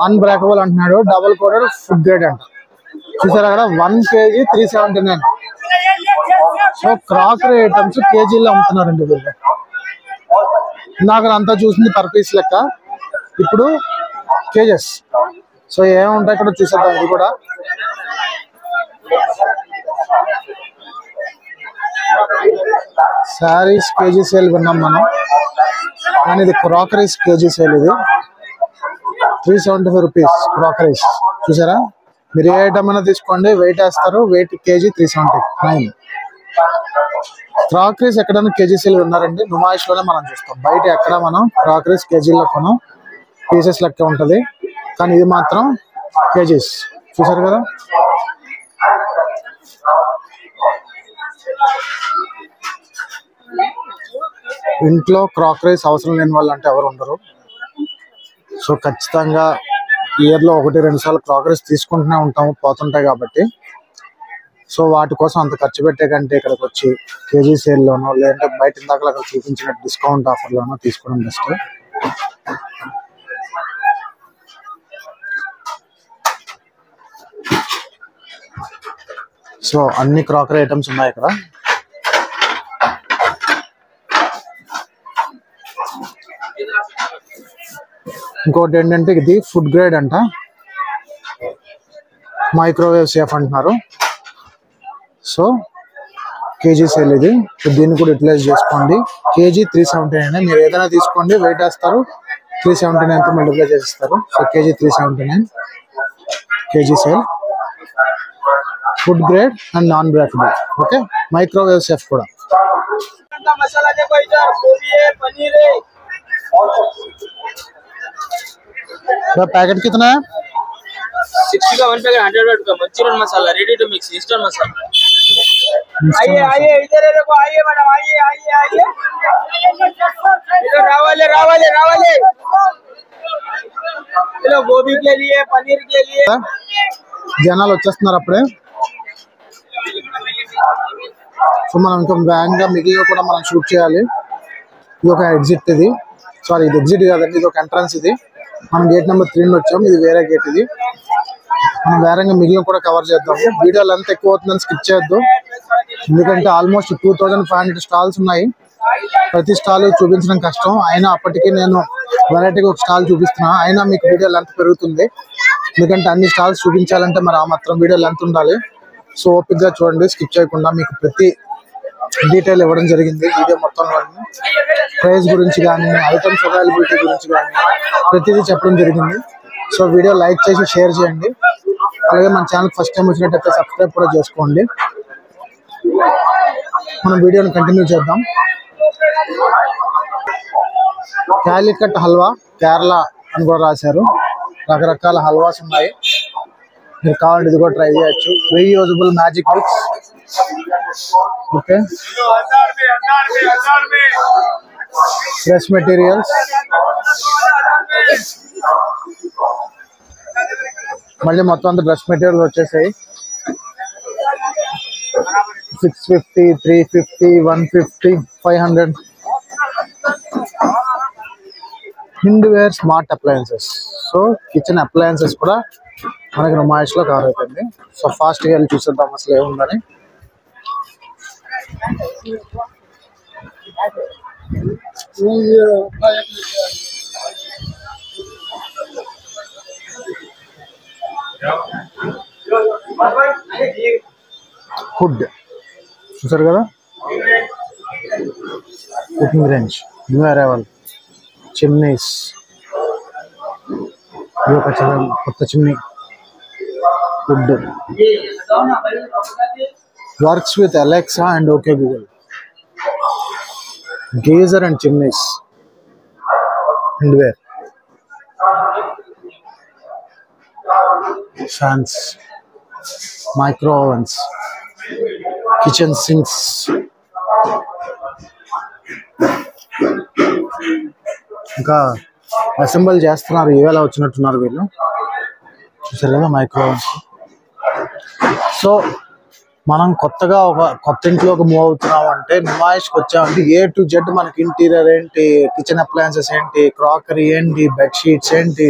అన్బ్రేకబుల్ అంటున్నాడు. డబుల్ కోడెడ్ ఫుడ్ గ్రేడ్ అంట. చూసారా కదా 1 kg 379. సో క్రాకరీ ఐటమ్స్ కేజీలో అమ్ముతున్నారండి వీళ్ళు. ఇందాక అంతా చూసింది పర్ పీస్ లెక్క, ఇప్పుడు కేజెస్. సో ఏముంటాయి ఇక్కడ చూసేద్దాం. ఇది కూడా శారీస్ కేజీ సేల్ విన్నాం మనం, కానీ ఇది క్రాకరీస్ కేజీ సేల్. ఇది 375 రూపీస్ క్రాకరీస్. చూసారా, మీరు ఏ ఐటమ్ అయినా తీసుకోండి, వెయిట్ వేస్తారు. Weight K G 379. క్రాకరీస్ ఎక్కడైనా కేజీ సేల్ ఉన్నారండి, నుమాయిష్ లోనే మనం చూస్తాం. బయట ఎక్కడ మనం క్రాకరీస్ కేజీలో కొనం, పీసెస్ లెక్క ఉంటది. కానీ ఇది మాత్రం కేజీస్. చూసారు కదా. ఇంట్లో క్రాకరీస్ అవసరం లేని వాళ్ళు అంటే ఎవరు ఉండరు. సో ఖచ్చితంగా ఇయర్లో 1-2 సార్లు క్రాకరీస్ తీసుకుంటూనే ఉంటాము, పోతుంటాయి కాబట్టి. సో వాటి కోసం అంత ఖర్చు పెట్టే కంటే ఇక్కడికి వచ్చి కేజీ సేల్లోనో లేదంటే బయట ఇందాక అక్కడ చూపించిన డిస్కౌంట్ ఆఫర్లోనో తీసుకోవడం బెస్ట్. సో అన్ని క్రాకరీ ఐటమ్స్ ఉన్నాయి ఇక్కడ. ఇంకోటి ఏంటంటే ఇది ఫుడ్ గ్రేడ్ అంట, మైక్రోవేవ్ సేఫ్ అంటున్నారు. సో కేజీ సేల్ ఇది. దీన్ని కూడా యూటిలైజ్ చేసుకోండి. కేజీ 379. మీరు ఏదైనా తీసుకోండి, వెయిట్ వేస్తారు. 379తో మల్టిప్లై చేస్తారు. So KG 379 KG sale. Food grade and non breakable. Okay, microwave safe కూడా. पैकेट कितना है? 60 का 1 पैकेट 100 का Manchurian masala ready to mix instant masala. आइए इधर देखो, आइए मैडम, आइए गोभी के लिए, पनीर के लिए జనాలు వచ్చేస్తున్నారు అప్పుడే. సో మనం ఇంకా వేగంగా మిగిలిన కూడా మనం షూట్ చేయాలి. ఇది ఒక ఎగ్జిట్, ఇది సారీ ఇది ఎగ్జిట్ కాదండి, ఇది ఒక ఎంట్రన్స్. ఇది మనం గేట్ నెంబర్ 3 వచ్చాం, ఇది వేరే గేట్. ఇది మనం వేరంగా మిగిలిన కూడా కవర్ చేద్దాము. వీడియో లెంత్ ఎక్కువ అవుతుందని స్కిప్ చేయొద్దు, ఎందుకంటే ఆల్మోస్ట్ 2500 స్టాల్స్ ఉన్నాయి. ప్రతి స్టాల్ చూపించడం కష్టం, అయినా అప్పటికి నేను వెరైటీగా ఒక స్టాల్ చూపిస్తున్నా. అయినా మీకు వీడియో లెంత్ పెరుగుతుంది, ఎందుకంటే అన్ని స్టాల్స్ చూపించాలంటే మరి ఆ మాత్రం వీడియో లెంత్ ఉండాలి. సో ఓపిక్గా చూడండి, స్కిప్ చేయకుండా. మీకు ప్రతి డీటెయిల్ ఇవ్వడం జరిగింది వీడియో మొత్తంలో. ప్రైస్ గురించి కానీ, ఐటమ్స్ అవైలబిలిటీ గురించి కానీ ప్రతిదీ చెప్పడం జరిగింది. సో వీడియో లైక్ చేసి షేర్ చేయండి. అలాగే మన ఛానల్ ఫస్ట్ టైం వచ్చినట్టయితే సబ్స్క్రైబ్ కూడా చేసుకోండి. మనం వీడియోని కంటిన్యూ చేద్దాం. క్యాలికట్ హల్వా కేరళ అని కూడా రాశారు. రకరకాల హల్వాస్ ఉన్నాయి, మీరు కావాలంటే ఇది కూడా ట్రై చేయొచ్చు. Reusable magic mix. Okay, fresh materials. మళ్ళీ మొత్తం అంతా డ్రెస్ మెటీరియల్ వచ్చేసాయి. 650, 350, 150, 500. Hindware smart appliances. So kitchen appliances కూడా మనకి నుమాయిష్లో కవర్ అవుతుంది. సో ఫాస్ట్గా వెళ్ళి చూసేద్దాం అసలు ఏముందని. హుడ్ చూసారు కదా, cooking range, new arrival, chimneys. ఇది ఒక కొత్త chimney. Wood works with Alexa and okay Google. Geyser and chimneys, Hindware, fans, micro ovens, kitchen sinks. ఇంకా అసెంబుల్ చేస్తున్నారు, ఇవేలా వచ్చినట్టున్నారు వీళ్ళు. చూసారు కదా మైక్రో ఓవెన్స్. సో మనం కొత్తగా ఒక కొత్త ఇంట్లోకి మూవ్ అవుతున్నాం అంటే, నుమాయిష్కి వచ్చామంటే A to Z మనకి ఇంటీరియర్ ఏంటి, కిచెన్ అప్లయన్సెస్ ఏంటి, క్రాకరీ ఏంటి, బెడ్షీట్స్ ఏంటి,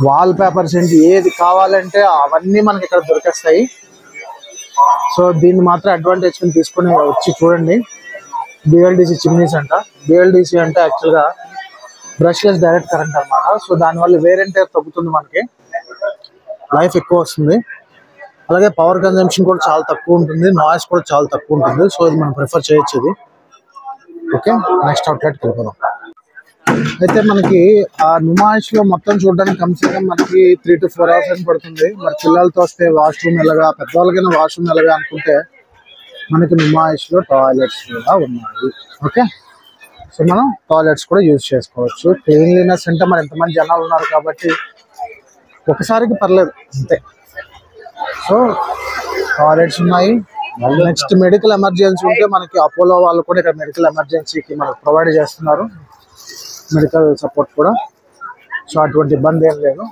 వాల్ పేపర్స్ ఏంటి, ఏది కావాలంటే అవన్నీ మనకి ఇక్కడ దొరికేస్తాయి. సో దీన్ని మాత్రం అడ్వాంటేజ్ తీసుకుని వచ్చి చూడండి. BLDC చిమ్నీస్ అంట. BLDC అంటే యాక్చువల్గా బ్రష్లెస్ డైరెక్ట్ కరెంట్ అనమాట. సో దానివల్ల వేరెంట్ తగ్గుతుంది, మనకి లైఫ్ ఎక్కువ వస్తుంది. అలాగే పవర్ కన్జంప్షన్ కూడా చాలా తక్కువ ఉంటుంది, నాయిస్ కూడా చాలా తక్కువ ఉంటుంది. సో ఇది మనం ప్రిఫర్ చేయొచ్చు ఇది. ఓకే, నెక్స్ట్ అవుట్లెట్కి వెళ్ళిపోదాం. అయితే మనకి ఆ నుమాయిష్లో మొత్తం చూడడానికి కమ్సే కమ్ మనకి 3 to 4 hours అని పడుతుంది. మరి పిల్లలతో వస్తే వాష్రూమ్ ఎలాగా, పెద్దవాళ్ళకైనా వాష్రూమ్ ఎలాగా అనుకుంటే మనకి నుమాయిష్లో టాయిలెట్స్ కూడా ఉన్నాయి. ఓకే, సో మనం టాయిలెట్స్ కూడా యూజ్ చేసుకోవచ్చు. క్లీన్లీనెస్ అంటే మరి ఎంతమంది జనాలు ఉన్నారు కాబట్టి ఒకసారికి పర్లేదు అంతే. సో టాయిలెట్స్ ఉన్నాయి. నెక్స్ట్ మెడికల్ ఎమర్జెన్సీ ఉంటే మనకి అపోలో వాళ్ళు కూడా ఇక్కడ మెడికల్ ఎమర్జెన్సీకి మనకు ప్రొవైడ్ చేస్తున్నారు, మెడికల్ సపోర్ట్ కూడా. సో అటువంటి ఇబ్బంది ఏం లేదు.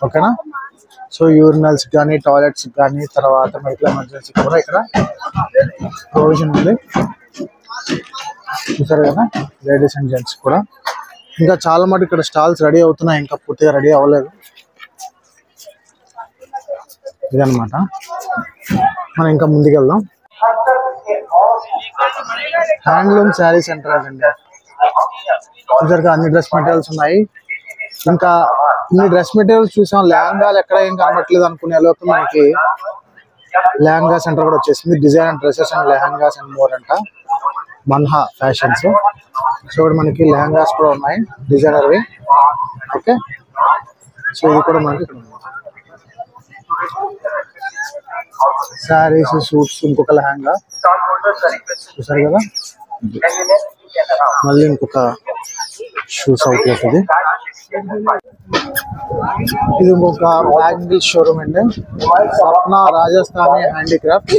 ఓకేనా. సో యూరినల్స్ కానీ, టాయిలెట్స్ కానీ, తర్వాత మెడికల్ ఎమర్జెన్సీ కూడా ఇక్కడ ప్రొవిజన్ ఉంది. చూసారు కదా, లేడీస్ అండ్ జెంట్స్ కూడా. ఇంకా చాలా మటు ఇక్కడ స్టాల్స్ రెడీ అవుతున్నాయి, ఇంకా పూర్తిగా రెడీ అవ్వలేదు. ఇదన్నమాట. మనం ఇంకా ముందుకెళ్దాం. హ్యాండ్లూమ్ శారీ సెంటర్ అండి. చూసారుగా అన్ని డ్రెస్ మెటీరియల్స్ ఉన్నాయి. ఇంకా ఇన్ని డ్రెస్ మెటీరియల్స్ చూసాం, లెహంగాలు ఎక్కడ ఏం కనబట్టలేదు అనుకునే లోపు మనకి లెహంగా సెంటర్ కూడా వచ్చేసింది. Design and dresses and lehengas and more అంట, మన్హా ఫ్యాషన్స్. సో ఇక్కడ మనకి లెహంగాస్ కూడా ఉన్నాయి, డిజైనర్వి. ఓకే, సో ఇది కూడా మనకి శారీస్, సూట్స్, ఇంకొక లెహంగా చూసారు కదా. మళ్ళీ ఇంకొక షూస్ అవుట్ అవుతుంది. ఇది ఇంకొక బ్యాంగిల్ షోరూమ్ అండి, సప్నా రాజస్థానీ హ్యాండీక్రాఫ్ట్.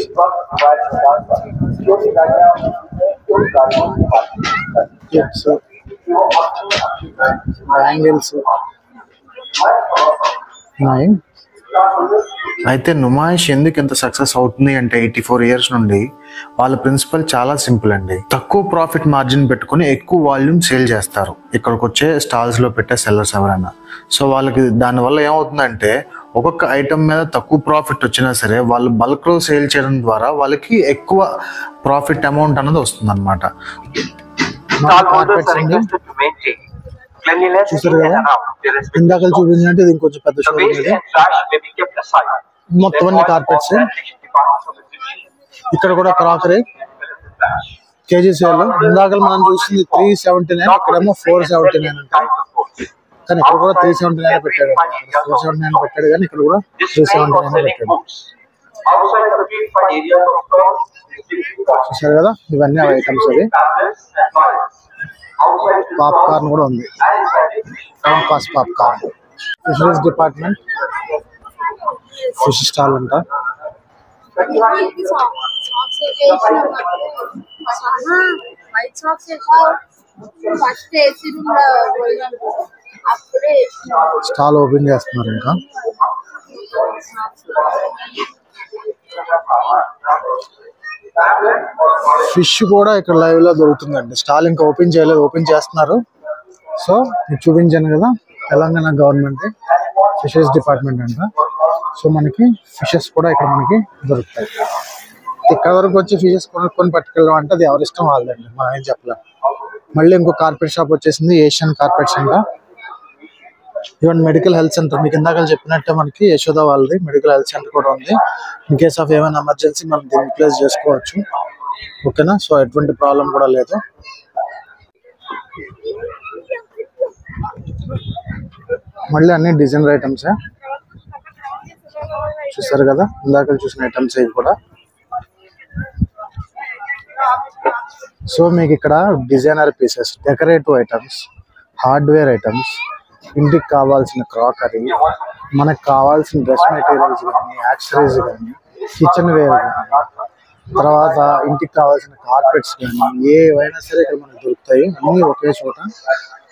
బ్యాంగిల్స్ ఉన్నాయి. అయితే నుమాయిష్ ఎందుకు ఇంత సక్సెస్ అవుతుంది అంటే 84 years నుండి వాళ్ళ ప్రిన్సిపల్ చాలా సింపుల్ అండి. తక్కువ ప్రాఫిట్ మార్జిన్ పెట్టుకుని ఎక్కువ వాల్యూమ్ సేల్ చేస్తారు ఇక్కడికి వచ్చే స్టాల్స్ లో పెట్టే సెల్లర్స్ ఎవరైనా. సో వాళ్ళకి దానివల్ల ఏమవుతుందంటే ఒక్కొక్క ఐటమ్ మీద తక్కువ ప్రాఫిట్ వచ్చినా సరే వాళ్ళు బల్క్ లో సేల్ చేయడం ద్వారా వాళ్ళకి ఎక్కువ ప్రాఫిట్ అమౌంట్ అనేది వస్తుంది అనమాట. చూసారు కదా ఇందాక చూపించినట్టు ఇది ఇంకొంచెం పెద్ద షోరూమ్. ఇది మొత్తం అన్ని కార్పెట్స్. ఇక్కడ కూడా క్రాకరీ కేజీ సేల్. ఇందాక మనం చూసింది 379, ఇక్కడేమో 479 అంట. కానీ ఇక్కడ కూడా 379 పెట్టాడు. 479 పెట్టాడు కానీ ఇక్కడ కూడా 379 పెట్టాడు. చూసారు కదా ఇవన్నీ ఐటమ్స్. అవి పాప్కార్న్ కూడా ఉంది. Compass popcorn. Fisheries department fish stall అంట. స్టాల్ ఓపెన్ చేస్తున్నారు ఇంకా. ఫిష్ కూడా ఇక్కడ లైవ్ లో దొరుకుతుందండి. స్టాల్ ఇంకా ఓపెన్ చేయలేదు, ఓపెన్ చేస్తున్నారు. సో మీకు చూపించాను కదా తెలంగాణ గవర్నమెంట్ ఫిషరీస్ డిపార్ట్మెంట్ అంట. సో మనకి ఫిషెస్ కూడా ఇక్కడ మనకి దొరుకుతాయి. ఇక్కడ వరకు వచ్చి ఫిషెస్ కొనుక్కొని పట్టుకెళ్ళడం అంటే అది ఎవరి ఇష్టం వాళ్ళదండి, మనం ఏం చెప్పలేం. మళ్ళీ ఇంకో కార్పెట్ షాప్ వచ్చేసింది ఏషియన్ కార్పెట్స్ అంట. ఈవెన్ మెడికల్ హెల్త్ సెంటర్ మీకు ఇందాక చెప్పినట్టే మనకి యశోద వాళ్ళది మెడికల్ హెల్త్ సెంటర్ కూడా ఉంది. ఇన్ కేస్ ఆఫ్ ఏమైనా ఎమర్జెన్సీ మనం దీన్ని రిప్లేస్ చేసుకోవచ్చు. ఓకేనా. సో ఎటువంటి ప్రాబ్లం కూడా లేదు. మళ్ళీ అన్ని డిజైనర్ ఐటమ్స్ చూసారు కదా ఇందాక చూసిన ఐటమ్స్ ఇవి కూడా. సో మీకు ఇక్కడ designer pieces, decorative items, hardware items, ఇంటికి కావాల్సిన క్రాకరీ, మనకు కావాల్సిన డ్రెస్ మెటీరియల్స్ కానీ, యాక్సరీస్ కానీ, కిచెన్ వేర్ కానీ, తర్వాత ఇంటికి కావాల్సిన కార్పెట్స్ కానీ ఏవైనా సరే ఇక్కడ మనకు దొరుకుతాయి. అన్నీ ఒకే చోట.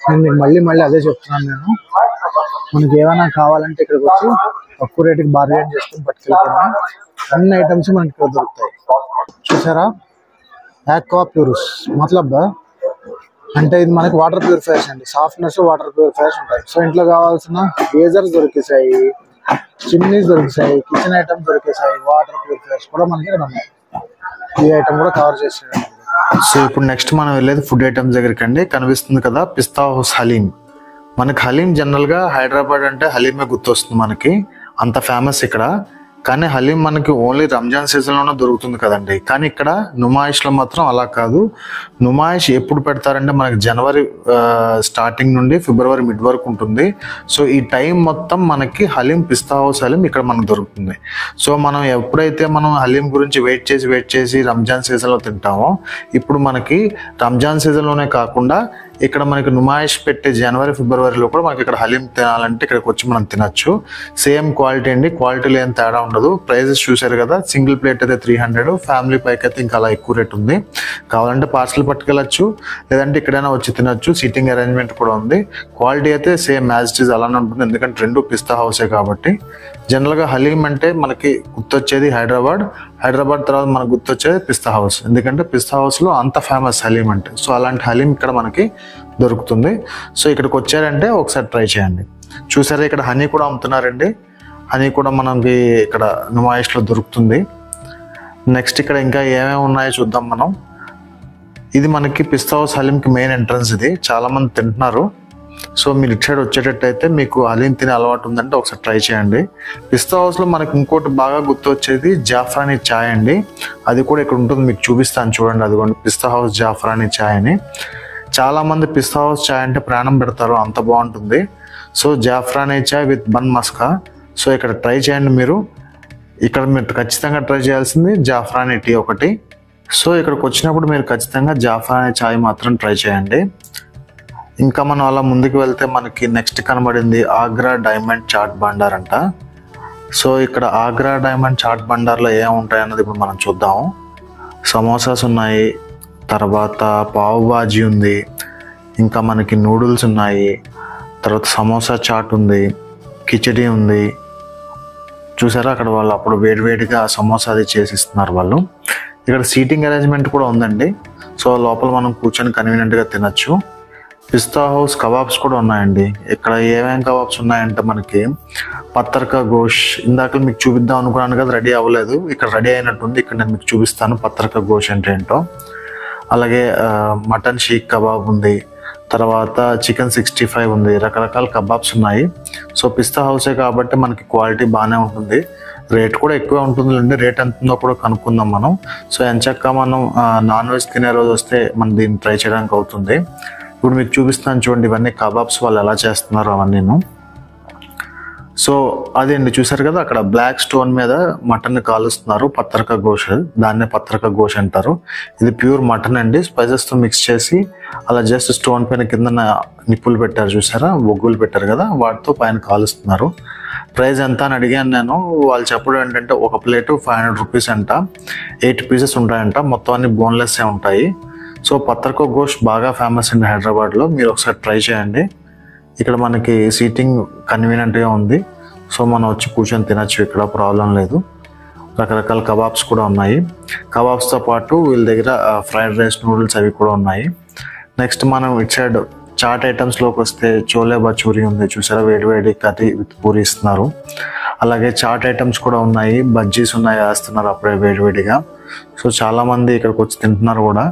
నేను మీకు మళ్ళీ అదే చెప్తున్నాను. నేను మనకి ఏమైనా కావాలంటే ఇక్కడికి వచ్చి తక్కువ రేటుకి బార్గెన్ చేసుకుని పట్టుకెళ్ళిపోయినా అన్ని ఐటమ్స్ మనకి ఇక్కడ దొరుకుతాయి. చూసారా యాక్వా ప్యూరిస్ మతలబ్ అంటే ఇది మనకి వాటర్ ప్యూరిఫైర్స్ అండి. సాఫ్ట్నెస్ వాటర్ ప్యూరిఫైర్స్ ఉంటాయి. సో ఇంట్లో కావాల్సిన గేజర్స్ దొరికేసాయి, చిమ్నీస్ దొరికేసాయి, కిచెన్ ఐటమ్స్ దొరికేసాయి, వాటర్ ప్యూరిఫైర్స్ కూడా మనకి ఇక్కడ ఉన్నాయి. ఈ ఐటమ్ కూడా కవర్ చేసాడు. సో ఇప్పుడు నెక్స్ట్ మనం వెళ్ళేది ఫుడ్ ఐటమ్స్ దగ్గరికి అండి. కనిపిస్తుంది కదా పిస్తా హౌస్ హలీం. మనకి హలీం జనరల్ గా హైదరాబాద్ అంటే హలీమే గుర్తొస్తుంది మనకి, అంత ఫేమస్ ఇక్కడ. కానీ హలీం మనకి ఓన్లీ రంజాన్ సీజన్ లోనే దొరుకుతుంది కదండి. కానీ ఇక్కడ నుమాయిష్ లో మాత్రం అలా కాదు. నుమాయిష్ ఎప్పుడు పెడతారంటే మనకి జనవరి స్టార్టింగ్ నుండి ఫిబ్రవరి మిడ్ వరకు ఉంటుంది. సో ఈ టైం మొత్తం మనకి హలీం, పిస్తా హౌస్ హలీం ఇక్కడ మనకు దొరుకుతుంది. సో మనం ఎప్పుడైతే మనం హలీం గురించి వెయిట్ చేసి రంజాన్ సీజన్ లో తింటామో, ఇప్పుడు మనకి రంజాన్ సీజన్ లోనే కాకుండా ఇక్కడ మనకి నుమాయిష్ పెట్టే జనవరి ఫిబ్రవరిలో కూడా మనకి ఇక్కడ హలీం తినాలంటే ఇక్కడికి వచ్చి మనం తినచ్చు. సేమ్ క్వాలిటీ అండి, క్వాలిటీలో ఏం తేడా ఉండదు. ప్రైజెస్ చూసారు కదా, సింగిల్ ప్లేట్ అయితే 300, ఫ్యామిలీ ప్యాక్ అయితే ఇంకా అలా ఎక్కువ రేట్ ఉంది. కావాలంటే పార్సల్ పట్టుకెళ్ళచ్చు, లేదంటే ఇక్కడైనా వచ్చి తినచ్చు. సీటింగ్ అరేంజ్మెంట్ కూడా ఉంది. క్వాలిటీ అయితే సేమ్ యాజ్ ఇట్ ఈజ్ అలానే ఉంటుంది, ఎందుకంటే రెండు పిస్తా హౌసే కాబట్టి. జనరల్గా హలీం అంటే మనకి గుర్తొచ్చేది హైదరాబాద్ తర్వాత మనకు గుర్తొచ్చేది పిస్తా హౌస్, ఎందుకంటే పిస్తా హౌస్లో అంత ఫేమస్ హలీం అంటే. సో అలాంటి హలీం ఇక్కడ మనకి దొరుకుతుంది. సో ఇక్కడికి వచ్చారంటే ఒకసారి ట్రై చేయండి. చూసారా ఇక్కడ హనీ కూడా అమ్ముతున్నారండి. హనీ కూడా మనకి ఇక్కడ నుమాయిష్లో దొరుకుతుంది. నెక్స్ట్ ఇక్కడ ఇంకా ఏమేమి ఉన్నాయో చూద్దాం మనం. ఇది మనకి పిస్తా హౌస్ హలీంకి మెయిన్ ఎంట్రన్స్. ఇది చాలా మంది తింటున్నారు. సో మీరు ఇటు సైడ్ వచ్చేటట్టయితే మీకు హలీం తినే అలవాటు ఉందంటే ఒకసారి ట్రై చేయండి. పిస్తా హౌస్లో మనకి ఇంకోటి బాగా గుర్తొచ్చేది జాఫ్రానీ చాయ్ అండి. అది కూడా ఇక్కడ ఉంటుంది, మీకు చూపిస్తాను చూడండి. అదిగోండి పిస్తా హౌస్ జాఫ్రానీ చాయ్ అని. చాలా మంది పిస్తా హౌస్ చాయ్ అంటే ప్రాణం పెడతారు, అంత బాగుంటుంది. So zafrani chai with bun maska. So ఇక్కడ ట్రై చేయండి మీరు. ఇక్కడ మీరు ఖచ్చితంగా ట్రై చేయాల్సింది జాఫ్రానీ టీ ఒకటి. సో ఇక్కడికి వచ్చినప్పుడు మీరు ఖచ్చితంగా జాఫ్రానీ చాయ్ మాత్రం ట్రై చేయండి. ఇంకా మనం అలా ముందుకు వెళ్తే మనకి నెక్స్ట్ కనబడింది ఆగ్రా డైమండ్ చాట్ బండార్ అంట. సో ఇక్కడ ఆగ్రా డైమండ్ చాట్ బండార్లో ఏముంటాయి అన్నది ఇప్పుడు మనం చూద్దాము. సమోసాస్ ఉన్నాయి, తర్వాత పావు బాజీ ఉంది, ఇంకా మనకి నూడిల్స్ ఉన్నాయి, తర్వాత సమోసా చాట్ ఉంది, కిచడీ ఉంది. చూసారా అక్కడ వాళ్ళు అప్పుడు వేడివేడిగా సమోసా అది చేసిస్తున్నారు వాళ్ళు. ఇక్కడ సీటింగ్ అరేంజ్మెంట్ కూడా ఉందండి. సో లోపల మనం కూర్చొని కన్వీనియంట్గా తినచ్చు. పిస్తా హౌస్ కబాబ్స్ కూడా ఉన్నాయండి. ఇక్కడ ఏమేమి కబాబ్స్ ఉన్నాయంటే మనకి పత్తర్కా గోష్, ఇందాక మీకు చూపిద్దాం అనుకున్నాను కదా, రెడీ అవ్వలేదు. ఇక్కడ రెడీ అయినట్టుంది. ఇక్కడ నేను మీకు చూపిస్తాను పత్తర్కా గోష్ అంటే ఏంటో. అలాగే మటన్ షీక్ కబాబ్ ఉంది, తర్వాత చికెన్ 65 ఉంది, రకరకాల కబాబ్స్ ఉన్నాయి. సో పిస్తా హౌసే కాబట్టి మనకి క్వాలిటీ బాగానే ఉంటుంది, రేట్ కూడా ఎక్కువ ఉంటుందండి. రేట్ ఎంత ఉందో కూడా కనుక్కుందాం మనం. సో ఎంచక్క మనం నాన్ వెజ్ తినే రోజు వస్తే మనం దీన్ని ట్రై చేయడానికి అవుతుంది. ఇప్పుడు మీకు చూపిస్తాను చూడండి, ఇవన్నీ కబాబ్స్ వాళ్ళు ఎలా చేస్తున్నారు అవన్నీను. సో అదే అండి, చూసారు కదా అక్కడ బ్లాక్ స్టోన్ మీద మటన్ కాలుస్తున్నారు, పత్తర్కా గోష్, దాన్నే పత్తర్కా గోష్ అంటారు. ఇది ప్యూర్ మటన్ అండి, స్పైసెస్తో మిక్స్ చేసి అలా జస్ట్ స్టోన్ పైన కింద నిప్పులు పెట్టారు, చూసారా బొగ్గులు పెట్టారు కదా, వాటితో పైన కాలుస్తున్నారు. ప్రైస్ ఎంత అని అడిగాను నేను. వాళ్ళు చెప్పడం ఏంటంటే ఒక ప్లేటు 500 రూపీస్ అంట, 8 పీసెస్ ఉంటాయంట, మొత్తం అన్ని బోన్లెస్సే ఉంటాయి. సో పత్తర్కా గోష్ బాగా ఫేమస్ అండి హైదరాబాద్లో, మీరు ఒకసారి ట్రై చేయండి. ఇక్కడ మనకి సీటింగ్ కన్వీనియంట్గా ఉంది. సో మనం వచ్చి కూర్చొని తినచ్చు, ఇక్కడ ప్రాబ్లం లేదు. రకరకాల కబాబ్స్ కూడా ఉన్నాయి. కబాబ్స్తో పాటు వీళ్ళ దగ్గర ఫ్రైడ్ రైస్, నూడిల్స్ అవి కూడా ఉన్నాయి. నెక్స్ట్ మనం ఇటు సైడ్ చాట్ ఐటమ్స్లోకి వస్తే చోలే బచూరి ఉంది, చూసారా వేడివేడి కర్రీ విత్ పూరి ఇస్తున్నారు. అలాగే చాట్ ఐటమ్స్ కూడా ఉన్నాయి, బజ్జీస్ ఉన్నాయి, వేస్తున్నారు అప్పుడే వేడివేడిగా. సో చాలామంది ఇక్కడికి వచ్చి తింటున్నారు కూడా.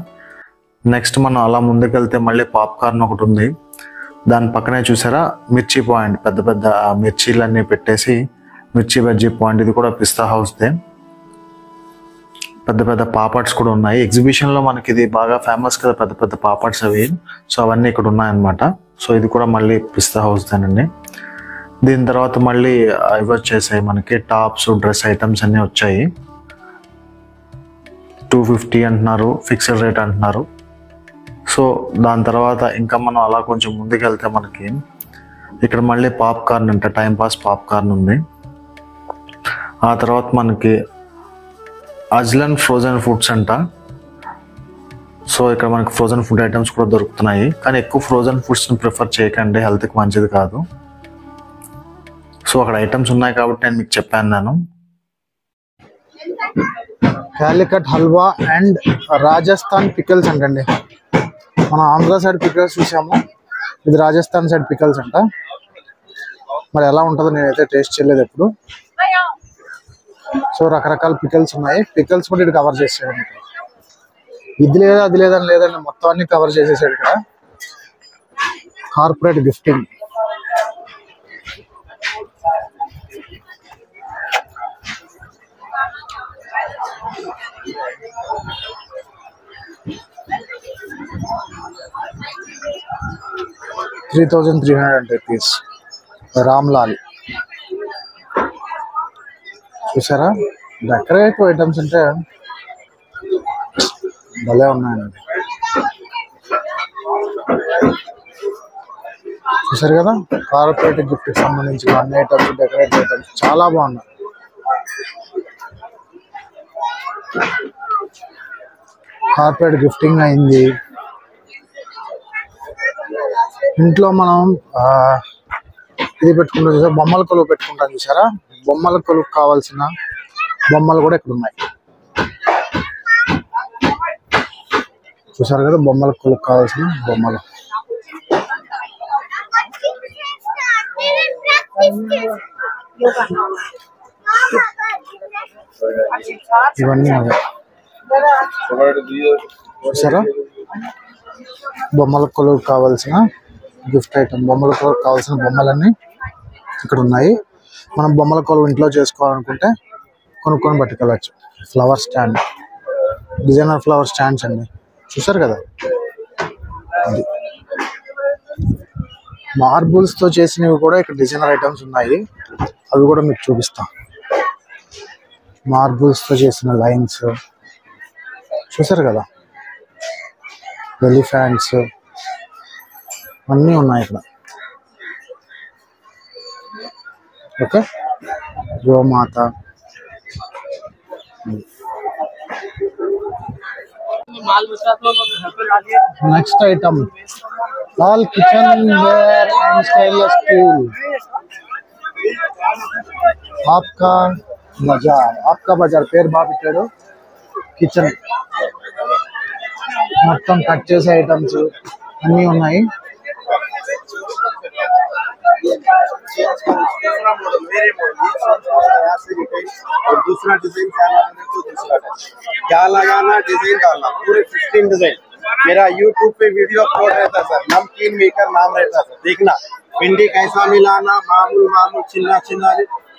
నెక్స్ట్ మనం అలా ముందుకెళ్తే మళ్ళీ పాప్కార్న్ ఒకటి ఉంది, దాని పక్కనే చూసారా మిర్చి పాయింట్, పెద్ద పెద్ద మిర్చీలన్నీ పెట్టేసి మిర్చి బజ్జీ పాయింట్, ఇది కూడా పిస్తా హౌస్దే. పెద్ద పెద్ద పాపడ్స్ కూడా ఉన్నాయి. ఎగ్జిబిషన్లో మనకి ఇది బాగా ఫేమస్ కదా, పెద్ద పెద్ద పాపడ్స్ అవి. సో అవన్నీ ఇక్కడ ఉన్నాయన్నమాట. సో ఇది కూడా మళ్ళీ పిస్తా హౌస్దేనండి. దీని తర్వాత మళ్ళీ ఇవి వచ్చేసాయి మనకి టాప్స్, డ్రెస్ ఐటమ్స్ అన్నీ వచ్చాయి. 250 అంటున్నారు, ఫిక్స్డ్ రేట్ అంటున్నారు. సో దాని తర్వాత ఇంకా మనం అలా కొంచెం ముందుకెళ్తే మనకి ఇక్కడ మళ్ళీ పాప్కార్న్ అంటే టైం పాస్ పాప్కార్న్ ఉంది. ఆ తర్వాత మనకి అజ్లన్ ఫ్రోజన్ ఫుడ్స్ అంట. సో ఇక్కడ మనకి ఫ్రోజన్ ఫుడ్ ఐటమ్స్ కూడా దొరుకుతున్నాయి, కానీ ఎక్కువ ఫ్రోజన్ ఫుడ్స్ని ప్రిఫర్ చేయకండి, హెల్త్కి మంచిది కాదు. సో అక్కడ ఐటమ్స్ ఉన్నాయి కాబట్టి నేను మీకు చెప్పాను. నేను క్యాలికట్ హల్వా అండ్ రాజస్థాన్ పికల్స్ అంటండి. మన ఆంధ్ర సైడ్ పికల్స్ చూసాము, ఇది రాజస్థాన్ సైడ్ పికల్స్ అంట. మరి ఎలా ఉంటుందో నేనైతే టేస్ట్ చేయలేదు ఎప్పుడు. సో రకరకాల పికల్స్ ఉన్నాయి, పికల్స్ కూడా ఇక్కడ కవర్ చేసాడు. ఇది లేదా అది లేదని లేదండి, మొత్తం అన్ని కవర్ చేసేసాడు ఇక్కడ. Corporate gifting, ₹3,300 Ramlal. చూసారా డెకరేటివ్ ఐటమ్స్ అంటే భలే ఉన్నాయండి. చూసారు కదా కార్పొరేట్ గిఫ్ట్ కి సంబంధించిన అన్ని ఐటమ్స్, డెకరేటివ్ ఐటమ్స్ చాలా బాగున్నాయి. కార్పొరేట్ గిఫ్టింగ్ అయింది. ఇంట్లో మనం ఇది పెట్టుకుంటాం చూసారా, బొమ్మల కొలువు పెట్టుకుంటాం చూసారా, బొమ్మల కొలువు కావాల్సిన బొమ్మలు కూడా ఇక్కడ ఉన్నాయి. చూసారు కదా బొమ్మల కొలువు కావాల్సిన బొమ్మలు. ఇవన్నీ చూసారా బొమ్మల కొలువు కావాల్సిన గిఫ్ట్ ఐటమ్, బొమ్మల కొలువు కావాల్సిన బొమ్మలన్నీ ఇక్కడ ఉన్నాయి. మనం బొమ్మల కొలువు ఇంట్లో చేసుకోవాలనుకుంటే కొనుక్కొని పట్టుకెళ్ళచ్చు. Flower stand, designer flower stands అండి, చూసారు కదా. అది మార్బుల్స్ తో చేసినవి కూడా ఇక్కడ డిజైనర్ ఐటమ్స్ ఉన్నాయి, అవి కూడా మీకు చూపిస్తాం. మార్బుల్స్ తో చేసిన లైన్స్ చూసారు కదా, ఎలిఫెంట్స్ అన్నీ ఉన్నాయి ఇక్కడ. ఓకే, గోమాత. Next item all kitchen ware and stainless steel. Aapka Bazaar పేరు బాగా పెట్టాడు. కిచెన్ మొత్తం కట్ చేసే ఐటమ్స్ అన్నీ ఉన్నాయి. और दूसरा डिजाइन क्या लगाना डिजाइन डालना पूरे 15 डिजाइन मेरा YouTube पे वीडियो अपलोड रहता है सर. नमकीन मेकर नाम रहता है, देखना भिंडी कैसा मिलाना, मामूल चिन्ना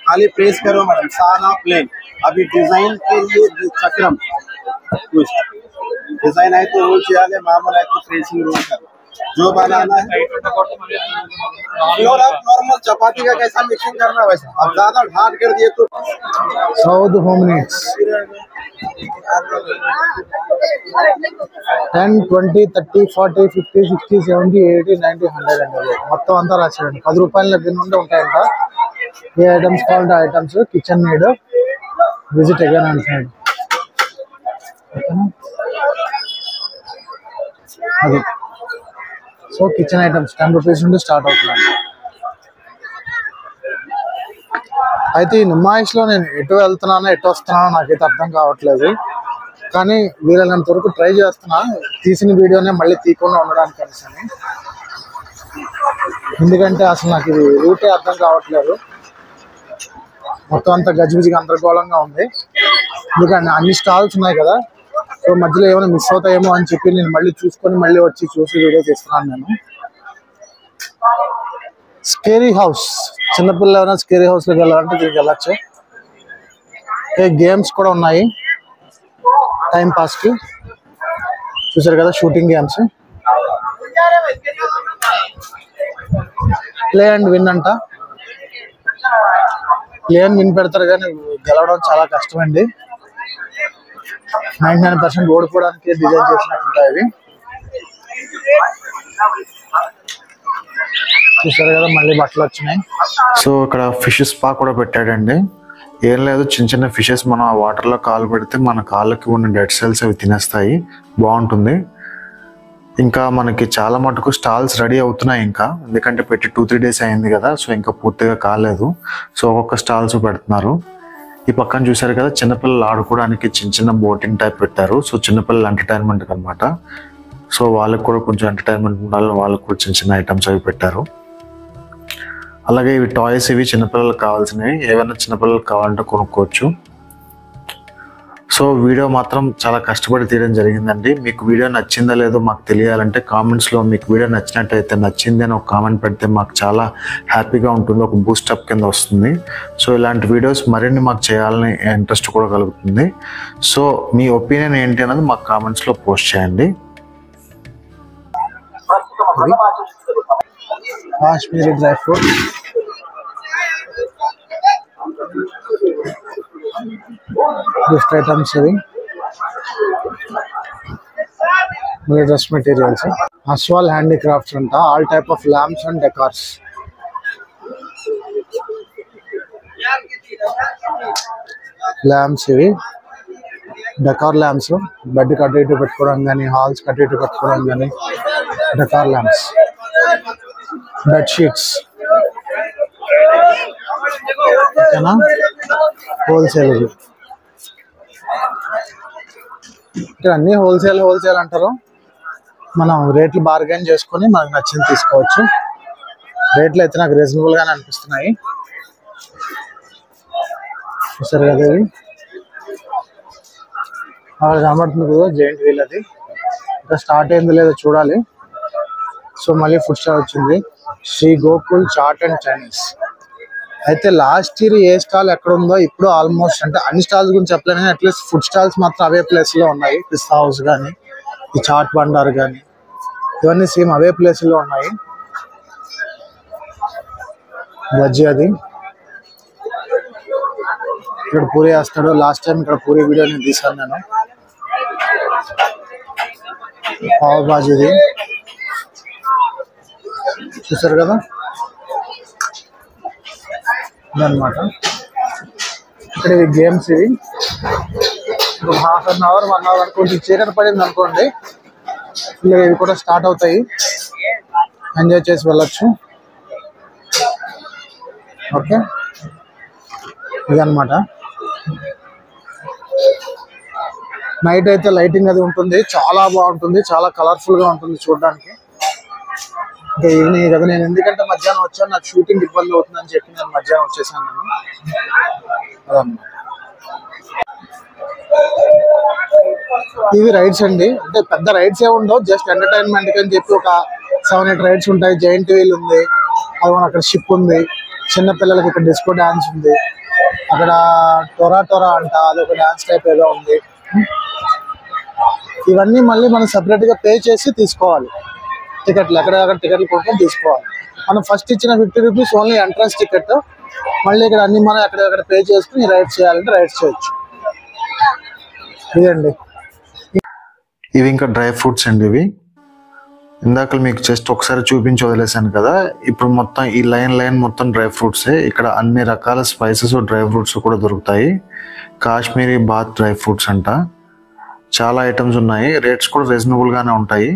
खाली प्रेस करो मैडम, सादा प्लेन. अभी डिजाइन के लिए चक्रम डिजाइन है तो रोल चाहिए, मामूल है तो प्रेसिंग रोल करना जो बनाना है. और आप नॉर्मल चपाती का कैसा मिक्सिंग करना वैसा, अब ज्यादा हार्ड कर दिए तो సౌద్ హోమ్ నీడ్స్ 10, 20, 30, 40, 50, 60, 70, 80, 90, 100 అండి. మొత్తం అంతా రాశారండి. 10 రూపాయల దగ్గర నుండి ఉంటాయంట. ఏ ఐటమ్స్ కావాలంటే items. Kitchen need visit again అంటున్నాడు. అది సో కిచెన్ ఐటమ్స్ 10 రూపీస్ నుండి స్టార్ట్ అవుతున్నాయి. అయితే ఈ నిమ్మాయిస్లో నేను ఎటు వెళ్తున్నానో ఎటు వస్తున్నానో నాకైతే అర్థం కావట్లేదు. కానీ వీలైనంత వరకు ట్రై చేస్తున్నా తీసిన వీడియోనే మళ్ళీ తీయకుండా ఉండడానికి అనేసి. ఎందుకంటే అసలు నాకు ఇది రూటే అర్థం కావట్లేదు. మొత్తం అంతా గజిబిజిగా గందరగోళంగా ఉంది. ఎందుకంటే అన్ని స్టాల్స్ ఉన్నాయి కదా, సో మధ్యలో ఏమైనా మిస్ అవుతాయేమో అని చెప్పి నేను మళ్ళీ చూసుకొని మళ్ళీ వచ్చి చూసి వీడియో తీస్తున్నాను నేను. స్కేరీ హౌస్, చిన్నపిల్లలు ఏమైనా స్కేరీ హౌస్లోకి వెళ్ళాలంటే దీనికి వెళ్ళచ్చు. గేమ్స్ కూడా ఉన్నాయి టైం పాస్కి. చూసారు కదా shooting games. Play and win అంట. ప్లే అండ్ విన్ పెడతారు కానీ గెలవడం చాలా కష్టమండి. 99% ఓడిపోవడానికి డిజైన్ చేసినట్టుంటాయి ఇవి. చూసారు కదా మళ్ళీ బట్టలు వచ్చినాయి. సో ఇక్కడ ఫిష్ స్పా కూడా పెట్టాడండి. ఏం లేదు, చిన్న చిన్న ఫిషెస్ మనం ఆ వాటర్లో కాలు పెడితే మన కాళ్ళకి ఉన్న డెడ్ సెల్స్ అవి తినేస్తాయి. బాగుంటుంది. ఇంకా మనకి చాలా మటుకు స్టాల్స్ రెడీ అవుతున్నాయి ఇంకా, ఎందుకంటే పెట్టి 2-3 డేస్ అయింది కదా, సో ఇంకా పూర్తిగా కాలేదు. సో ఒక్కొక్క స్టాల్స్ పెడుతున్నారు. ఈ పక్కన చూసారు కదా చిన్నపిల్లలు ఆడుకోవడానికి చిన్న చిన్న బోటింగ్ టైప్ పెట్టారు. సో చిన్నపిల్లలు ఎంటర్టైన్మెంట్ అనమాట. సో వాళ్ళకి కూడా కొంచెం ఎంటర్టైన్మెంట్ ఉండాలి, వాళ్ళకి కూడా చిన్న చిన్న ఐటమ్స్ అవి పెట్టారు. అలాగే ఇవి టాయ్స్, ఇవి చిన్నపిల్లలకు కావాల్సినవి. ఏమైనా చిన్నపిల్లలకు కావాలంటే కొనుక్కోవచ్చు. సో వీడియో మాత్రం చాలా కష్టపడి తీయడం జరిగిందండి. మీకు వీడియో నచ్చిందా లేదో మాకు తెలియాలంటే కామెంట్స్లో మీకు వీడియో నచ్చినట్టయితే నచ్చింది అని ఒక కామెంట్ పెడితే మాకు చాలా హ్యాపీగా ఉంటుంది, ఒక బూస్టప్ కింద వస్తుంది. సో ఇలాంటి వీడియోస్ మరిన్ని మాకు చేయాలని ఇంట్రెస్ట్ కూడా కలుగుతుంది. సో మీ ఒపీనియన్ ఏంటి అన్నది మాకు కామెంట్స్లో పోస్ట్ చేయండి. Kashmiri dry fruit, gift items ఇవి, డ్రెస్ మెటీరియల్స్. అస్వాల్ హ్యాండీక్రాఫ్ట్స్ అంట. All type of lamps and decors. Lamps ఇవి డెకార్ ల్యాంప్స్, బెడ్ కట్టు ఇటు పెట్టుకోవడం కానీ, హాల్స్ కట్టు ఇటు పెట్టుకోవడం కానీ డెకార్ ల్యాంప్స్. బెడ్ షీట్స్ ఓకేనా, హోల్సేల్. ఇది ఇక్కడ అన్ని హోల్సేల్ అంటారు. మనం రేట్లు బార్గెన్ చేసుకొని మనకు నచ్చింది తీసుకోవచ్చు. రేట్లు అయితే నాకు రీజనబుల్గానే అనిపిస్తున్నాయి. చూసారు కదా ఇది అక్కడ కనబడుతుంది కదా జైంట్ వీల్. అది ఇంకా స్టార్ట్ అయింది లేదో చూడాలి. సో మళ్ళీ ఫుడ్ స్టాల్ వచ్చింది, శ్రీ గోకుల్ చాట్ అండ్ చైనీస్. అయితే లాస్ట్ ఇయర్ ఏ స్టాల్ ఎక్కడ ఉందో ఇప్పుడు ఆల్మోస్ట్, అంటే అన్ని స్టాల్స్ గురించి చెప్పలేను కానీ అట్లీస్ట్ ఫుడ్ స్టాల్స్ మాత్రం అవే ప్లేస్లో ఉన్నాయి. పిస్తా హౌస్ కానీ, ఈ చాట్ బండార్ కానీ, ఇవన్నీ సేమ్ అవే ప్లేస్లో ఉన్నాయి. బజ్జీ అది ఇక్కడ పూరి వేస్తాడు. లాస్ట్ టైం ఇక్కడ పూరి వీడియో నేను తీసాను నేను. పావ్ బాజీది చూసారు కదా ఇదన్నమాట. ఇక్కడ ఇవి గేమ్స్. ఇవి ఒక ½ అన్ అవర్ 1 అవర్ కొంచెం చీకటి పడింది అనుకోండి, ఇవి కూడా స్టార్ట్ అవుతాయి. ఎంజాయ్ చేసి వెళ్ళొచ్చు. ఓకే, ఇదన్నమాట. నైట్ అయితే లైటింగ్ అది ఉంటుంది, చాలా బాగుంటుంది, చాలా కలర్ఫుల్గా ఉంటుంది చూడడానికి. ఇంకా ఈవినింగ్ కదా, నేను ఎందుకంటే మధ్యాహ్నం వచ్చాను, నాకు షూటింగ్ ఇబ్బంది అవుతుందని చెప్పి నేను మధ్యాహ్నం వచ్చేసాను. నేను అదన్నమాట. ఇవి రైడ్స్ అండి, అంటే పెద్ద రైడ్స్ ఏ ఉండవు, జస్ట్ ఎంటర్టైన్మెంట్ అని చెప్పి ఒక 7-8 రైడ్స్ ఉంటాయి. జైంట్ వీల్ ఉంది, అది అక్కడ షిప్ ఉంది, చిన్నపిల్లలకి ఇక్కడ డిస్కో డాన్స్ ఉంది, అక్కడ టొరా టొరా అంట అదొక డాన్స్ టైప్ ఏదో ఉంది. ఇవన్నీ మళ్ళీ మనం సెపరేట్ గా పే చేసి తీసుకోవాలి టికెట్లు, ఎక్కడ టికెట్లు కొనుక్కొని తీసుకోవాలి. మనం ఫస్ట్ ఇచ్చిన 50 రూపీస్ ఓన్లీ ఎంట్రన్స్ టికెట్. మళ్ళీ ఇక్కడ అన్ని మనం ఎక్కడ పే చేసుకుని రైడ్స్ చేయాలంటే రైడ్స్ చేయొచ్చు. ఇదండి. ఇవి ఇంకా డ్రై ఫ్రూట్స్ అండి. ఇవి ఇందాక మీకు జస్ట్ ఒకసారి చూపించి వదిలేసాను కదా, ఇప్పుడు మొత్తం ఈ లైన్ మొత్తం డ్రై ఫ్రూట్సే. ఇక్కడ అన్ని రకాల స్పైసెస్ డ్రై ఫ్రూట్స్ కూడా దొరుకుతాయి. కాశ్మీరీ బాత్ డ్రై ఫ్రూట్స్ అంట, చాలా ఐటమ్స్ ఉన్నాయి. రేట్స్ కూడా రీజనబుల్ గానే ఉంటాయి.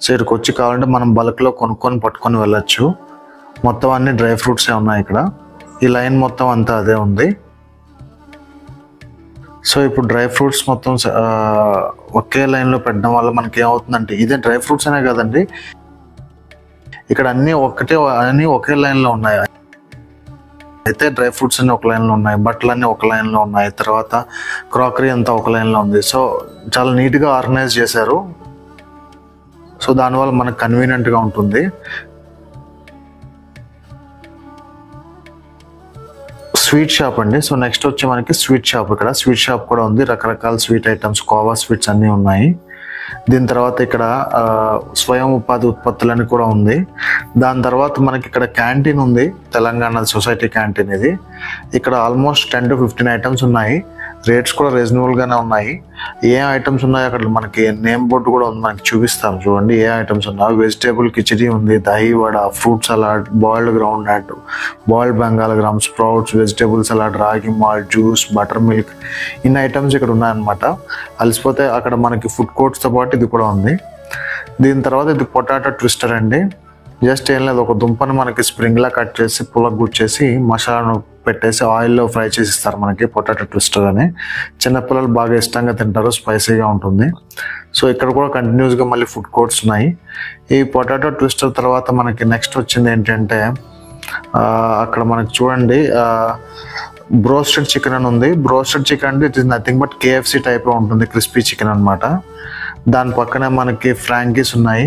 సో ఇక్కడికి వచ్చి కావాలంటే మనం బల్క్ లో కొనుక్కొని పట్టుకొని వెళ్ళొచ్చు. మొత్తం అన్ని డ్రై ఫ్రూట్సే ఉన్నాయి ఇక్కడ. ఈ లైన్ మొత్తం అంతా అదే ఉంది. సో ఇప్పుడు డ్రై ఫ్రూట్స్ మొత్తం ఒకే లైన్లో పెట్టడం వల్ల మనకి ఏమవుతుందంటే, ఇదే డ్రై ఫ్రూట్స్ అనే కదండి, ఇక్కడ అన్ని ఒకే లైన్లో ఉన్నాయి. అయితే డ్రై ఫ్రూట్స్ అన్ని ఒక లైన్లో ఉన్నాయి, బట్టలు అన్ని ఒక లైన్లో ఉన్నాయి, తర్వాత క్రాకరీ అంతా ఒక లైన్లో ఉంది. సో చాలా నీట్గా ఆర్గనైజ్ చేశారు. సో దానివల్ల మనకు కన్వీనియంట్గా ఉంటుంది. స్వీట్ షాప్ అండి. సో నెక్స్ట్ వచ్చి మనకి స్వీట్ షాప్. ఇక్కడ స్వీట్ షాప్ కూడా ఉంది, రకరకాల స్వీట్ ఐటమ్స్, కోవా స్వీట్స్ అన్నీ ఉన్నాయి. దీని తర్వాత ఇక్కడ స్వయం ఉపాధి ఉత్పత్తులని కూడా ఉంది. దాని తర్వాత మనకి ఇక్కడ క్యాంటీన్ ఉంది, తెలంగాణ సొసైటీ క్యాంటీన్. ఇది ఇక్కడ ఆల్మోస్ట్ 10 to 15 ఐటమ్స్ ఉన్నాయి. రేట్స్ కూడా రీజనబుల్ గానే ఉన్నాయి. ఏ ఐటమ్స్ ఉన్నాయో అక్కడ మనకి నేమ్ బోర్డు కూడా ఉంది, మనకి చూపిస్తాం చూడండి ఏ ఐటమ్స్ ఉన్నాయో. వెజిటేబుల్ కిచడీ ఉంది, dahi vada, fruit salad, boiled groundnut, boiled Bengal gram, sprouts, vegetable salad, ragi malt, juice, buttermilk, ఇన్ని ఐటమ్స్ ఇక్కడ ఉన్నాయన్నమాట. అలసిపోతే అక్కడ మనకి ఫుడ్ కోర్ట్స్తో పాటు ఇది కూడా ఉంది. దీని తర్వాత ఇది పొటాటో ట్విస్టర్ అండి. జస్ట్ ఏం లేదు, ఒక దుంపని మనకి స్ప్రింగ్లా కట్ చేసి పుల్లకి గుచ్చేసి మసాలాను పెట్టేసి ఆయిల్లో ఫ్రై చేసి ఇస్తారు మనకి. పొటాటో ట్విస్టర్ అని చిన్నపిల్లలు బాగా ఇష్టంగా తింటారు, స్పైసీగా ఉంటుంది. సో ఇక్కడ కూడా కంటిన్యూస్గా మళ్ళీ ఫుడ్ కోర్ట్స్ ఉన్నాయి. ఈ పొటాటో ట్విస్టర్ తర్వాత మనకి నెక్స్ట్ వచ్చింది ఏంటంటే, అక్కడ మనకి చూడండి బ్రోస్టెడ్ చికెన్ అని ఉంది. బ్రోస్టెడ్ చికెన్ అంటే it is nothing but KFC టైప్లో ఉంటుంది, క్రిస్పీ చికెన్ అనమాట. దాని పక్కనే మనకి ఫ్రాంకీస్ ఉన్నాయి.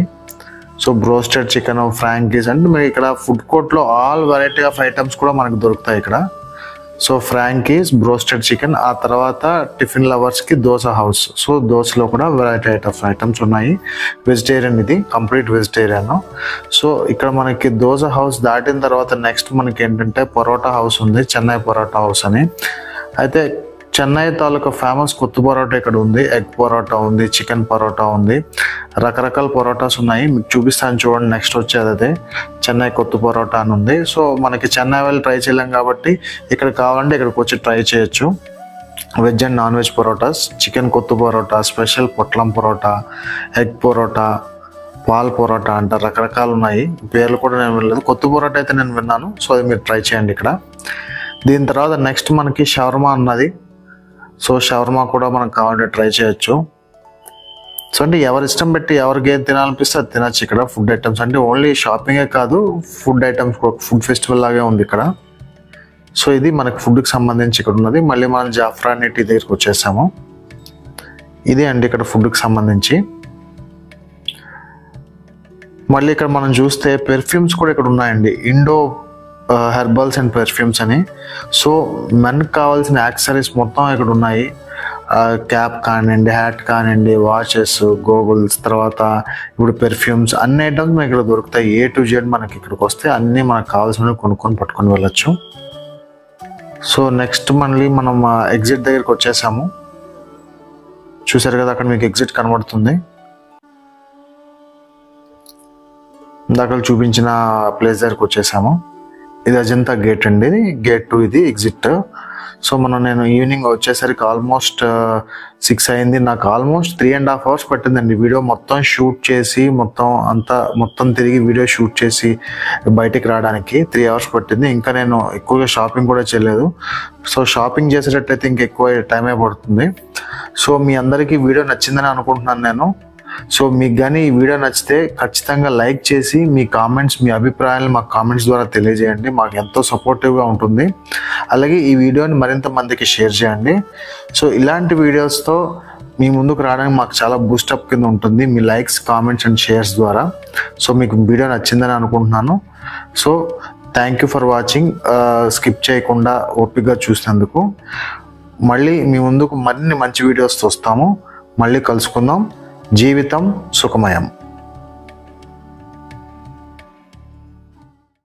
సో బ్రోస్టెడ్ చికెన్, ఫ్రాంకీస్ అంటే మీరు ఇక్కడ ఫుడ్ కోర్ట్లో ఆల్ వెరైటీ ఆఫ్ ఐటమ్స్ కూడా మనకు దొరుకుతాయి ఇక్కడ. సో ఫ్రాంకీస్, బ్రోస్టెడ్ చికెన్, ఆ తర్వాత టిఫిన్ లవర్స్కి దోశ హౌస్. సో దోశలో కూడా వెరైటీ ఆఫ్ ఐటమ్స్ ఉన్నాయి. వెజిటేరియన్, ఇది కంప్లీట్ వెజిటేరియన్. సో ఇక్కడ మనకి దోశ హౌస్ దాటిన తర్వాత నెక్స్ట్ మనకి ఏంటంటే పరోటా హౌస్ ఉంది, చెన్నై పరోటా హౌస్ అని. అయితే చెన్నై తాలూకా ఫేమస్ కొత్త పరోటా ఇక్కడ ఉంది, ఎగ్ పరోటా ఉంది, చికెన్ పరోటా ఉంది, రకరకాల పరోటాస్ ఉన్నాయి. మీకు చూపిస్తాను చూడండి. నెక్స్ట్ వచ్చేది అదే చెన్నై కొత్త పరోటా అని ఉంది. సో మనకి చెన్నై వెళ్ళి ట్రై చేయలేం కాబట్టి ఇక్కడ కావాలంటే ఇక్కడికి వచ్చి ట్రై చేయొచ్చు. Veg and non veg parottas, chicken కొత్త పరోటా, స్పెషల్ పొట్లం పరోటా, ఎగ్ పరోటా, పాల్ పరోటా అంట, రకరకాలు ఉన్నాయి. పేర్లు కూడా నేను వినలేదు, కొత్త పరోటా అయితే నేను విన్నాను. సో అది మీరు ట్రై చేయండి ఇక్కడ. దీని తర్వాత నెక్స్ట్ మనకి షవర్మా అన్నది. సో షవర్మా కూడా మనకు కావాలంటే ట్రై చేయొచ్చు. సో అంటే ఎవరి ఇష్టం పెట్టి ఎవరికి ఏది తినాలనిపిస్తే అది తినచ్చు ఇక్కడ. ఫుడ్ ఐటమ్స్ అంటే ఓన్లీ షాపింగే కాదు, ఫుడ్ ఐటమ్స్, ఫుడ్ ఫెస్టివల్ లాగే ఉంది ఇక్కడ. సో ఇది మనకి ఫుడ్కి సంబంధించి ఇక్కడ ఉన్నది. మళ్ళీ మనం జాఫ్రాన్ టీ దగ్గరికి వచ్చేసాము. ఇదే అండి ఇక్కడ ఫుడ్కి సంబంధించి. మళ్ళీ ఇక్కడ మనం చూస్తే పెర్ఫ్యూమ్స్ కూడా ఇక్కడ ఉన్నాయండి, ఇండో హెర్బల్స్ అండ్ పెర్ఫ్యూమ్స్ అని. సో మెన్కి కావాల్సిన యాక్సెసరీస్ మొత్తం ఇక్కడ ఉన్నాయి. క్యాప్ కానివ్వండి, హ్యాట్ కానివ్వండి, వాచెస్, గోగుల్స్, తర్వాత ఇప్పుడు పెర్ఫ్యూమ్స్, అన్ని ఐటమ్స్ మనకి ఇక్కడ దొరుకుతాయి. A to Z మనకి ఇక్కడికి వస్తే అన్నీ మనకు కావాల్సినవి కొనుక్కొని పట్టుకొని వెళ్ళొచ్చు. సో నెక్స్ట్ మళ్ళీ మనం ఎగ్జిట్ దగ్గరికి వచ్చేసాము. చూసారు కదా అక్కడ మీకు ఎగ్జిట్ కనబడుతుంది. ఇందాక చూపించిన ప్లేస్ దగ్గరికి వచ్చేసాము. ఇది అజంతా గేట్ అండి, ఇది గేట్ 2, ఇది ఎగ్జిట్. సో నేను ఈవినింగ్ వచ్చేసరికి ఆల్మోస్ట్ 6 అయింది. నాకు ఆల్మోస్ట్ 3.5 hours పట్టిందండి వీడియో మొత్తం షూట్ చేసి, మొత్తం తిరిగి వీడియో షూట్ చేసి బయటికి రావడానికి 3 hours పట్టింది. ఇంకా నేను ఎక్కువగా షాపింగ్ కూడా చేయలేదు. సో షాపింగ్ చేసేటట్లయితే ఇంకా ఎక్కువ టైమే పడుతుంది. సో మీ అందరికీ వీడియో నచ్చిందని అనుకుంటున్నాను నేను. సో మీకు కానీ ఈ వీడియో నచ్చితే ఖచ్చితంగా లైక్ చేసి మీ కామెంట్స్, మీ అభిప్రాయాలు మాకు కామెంట్స్ ద్వారా తెలియజేయండి. మాకు ఎంతో సపోర్టివ్గా ఉంటుంది. అలాగే ఈ వీడియోని మరింత మందికి షేర్ చేయండి. సో ఇలాంటి వీడియోస్తో మీ ముందుకు రావడానికి మాకు చాలా బూస్టప్ కింద ఉంటుంది మీ లైక్స్, కామెంట్స్ అండ్ షేర్స్ ద్వారా. సో మీకు వీడియో నచ్చిందని అనుకుంటున్నాను. So thank you for watching. Skip చేయకుండా ఓపికగా చూసినందుకు. మళ్ళీ మీ ముందుకు మరిన్ని మంచి వీడియోస్తో వస్తాము. మళ్ళీ కలుసుకుందాం. జీవితం సుఖమయం.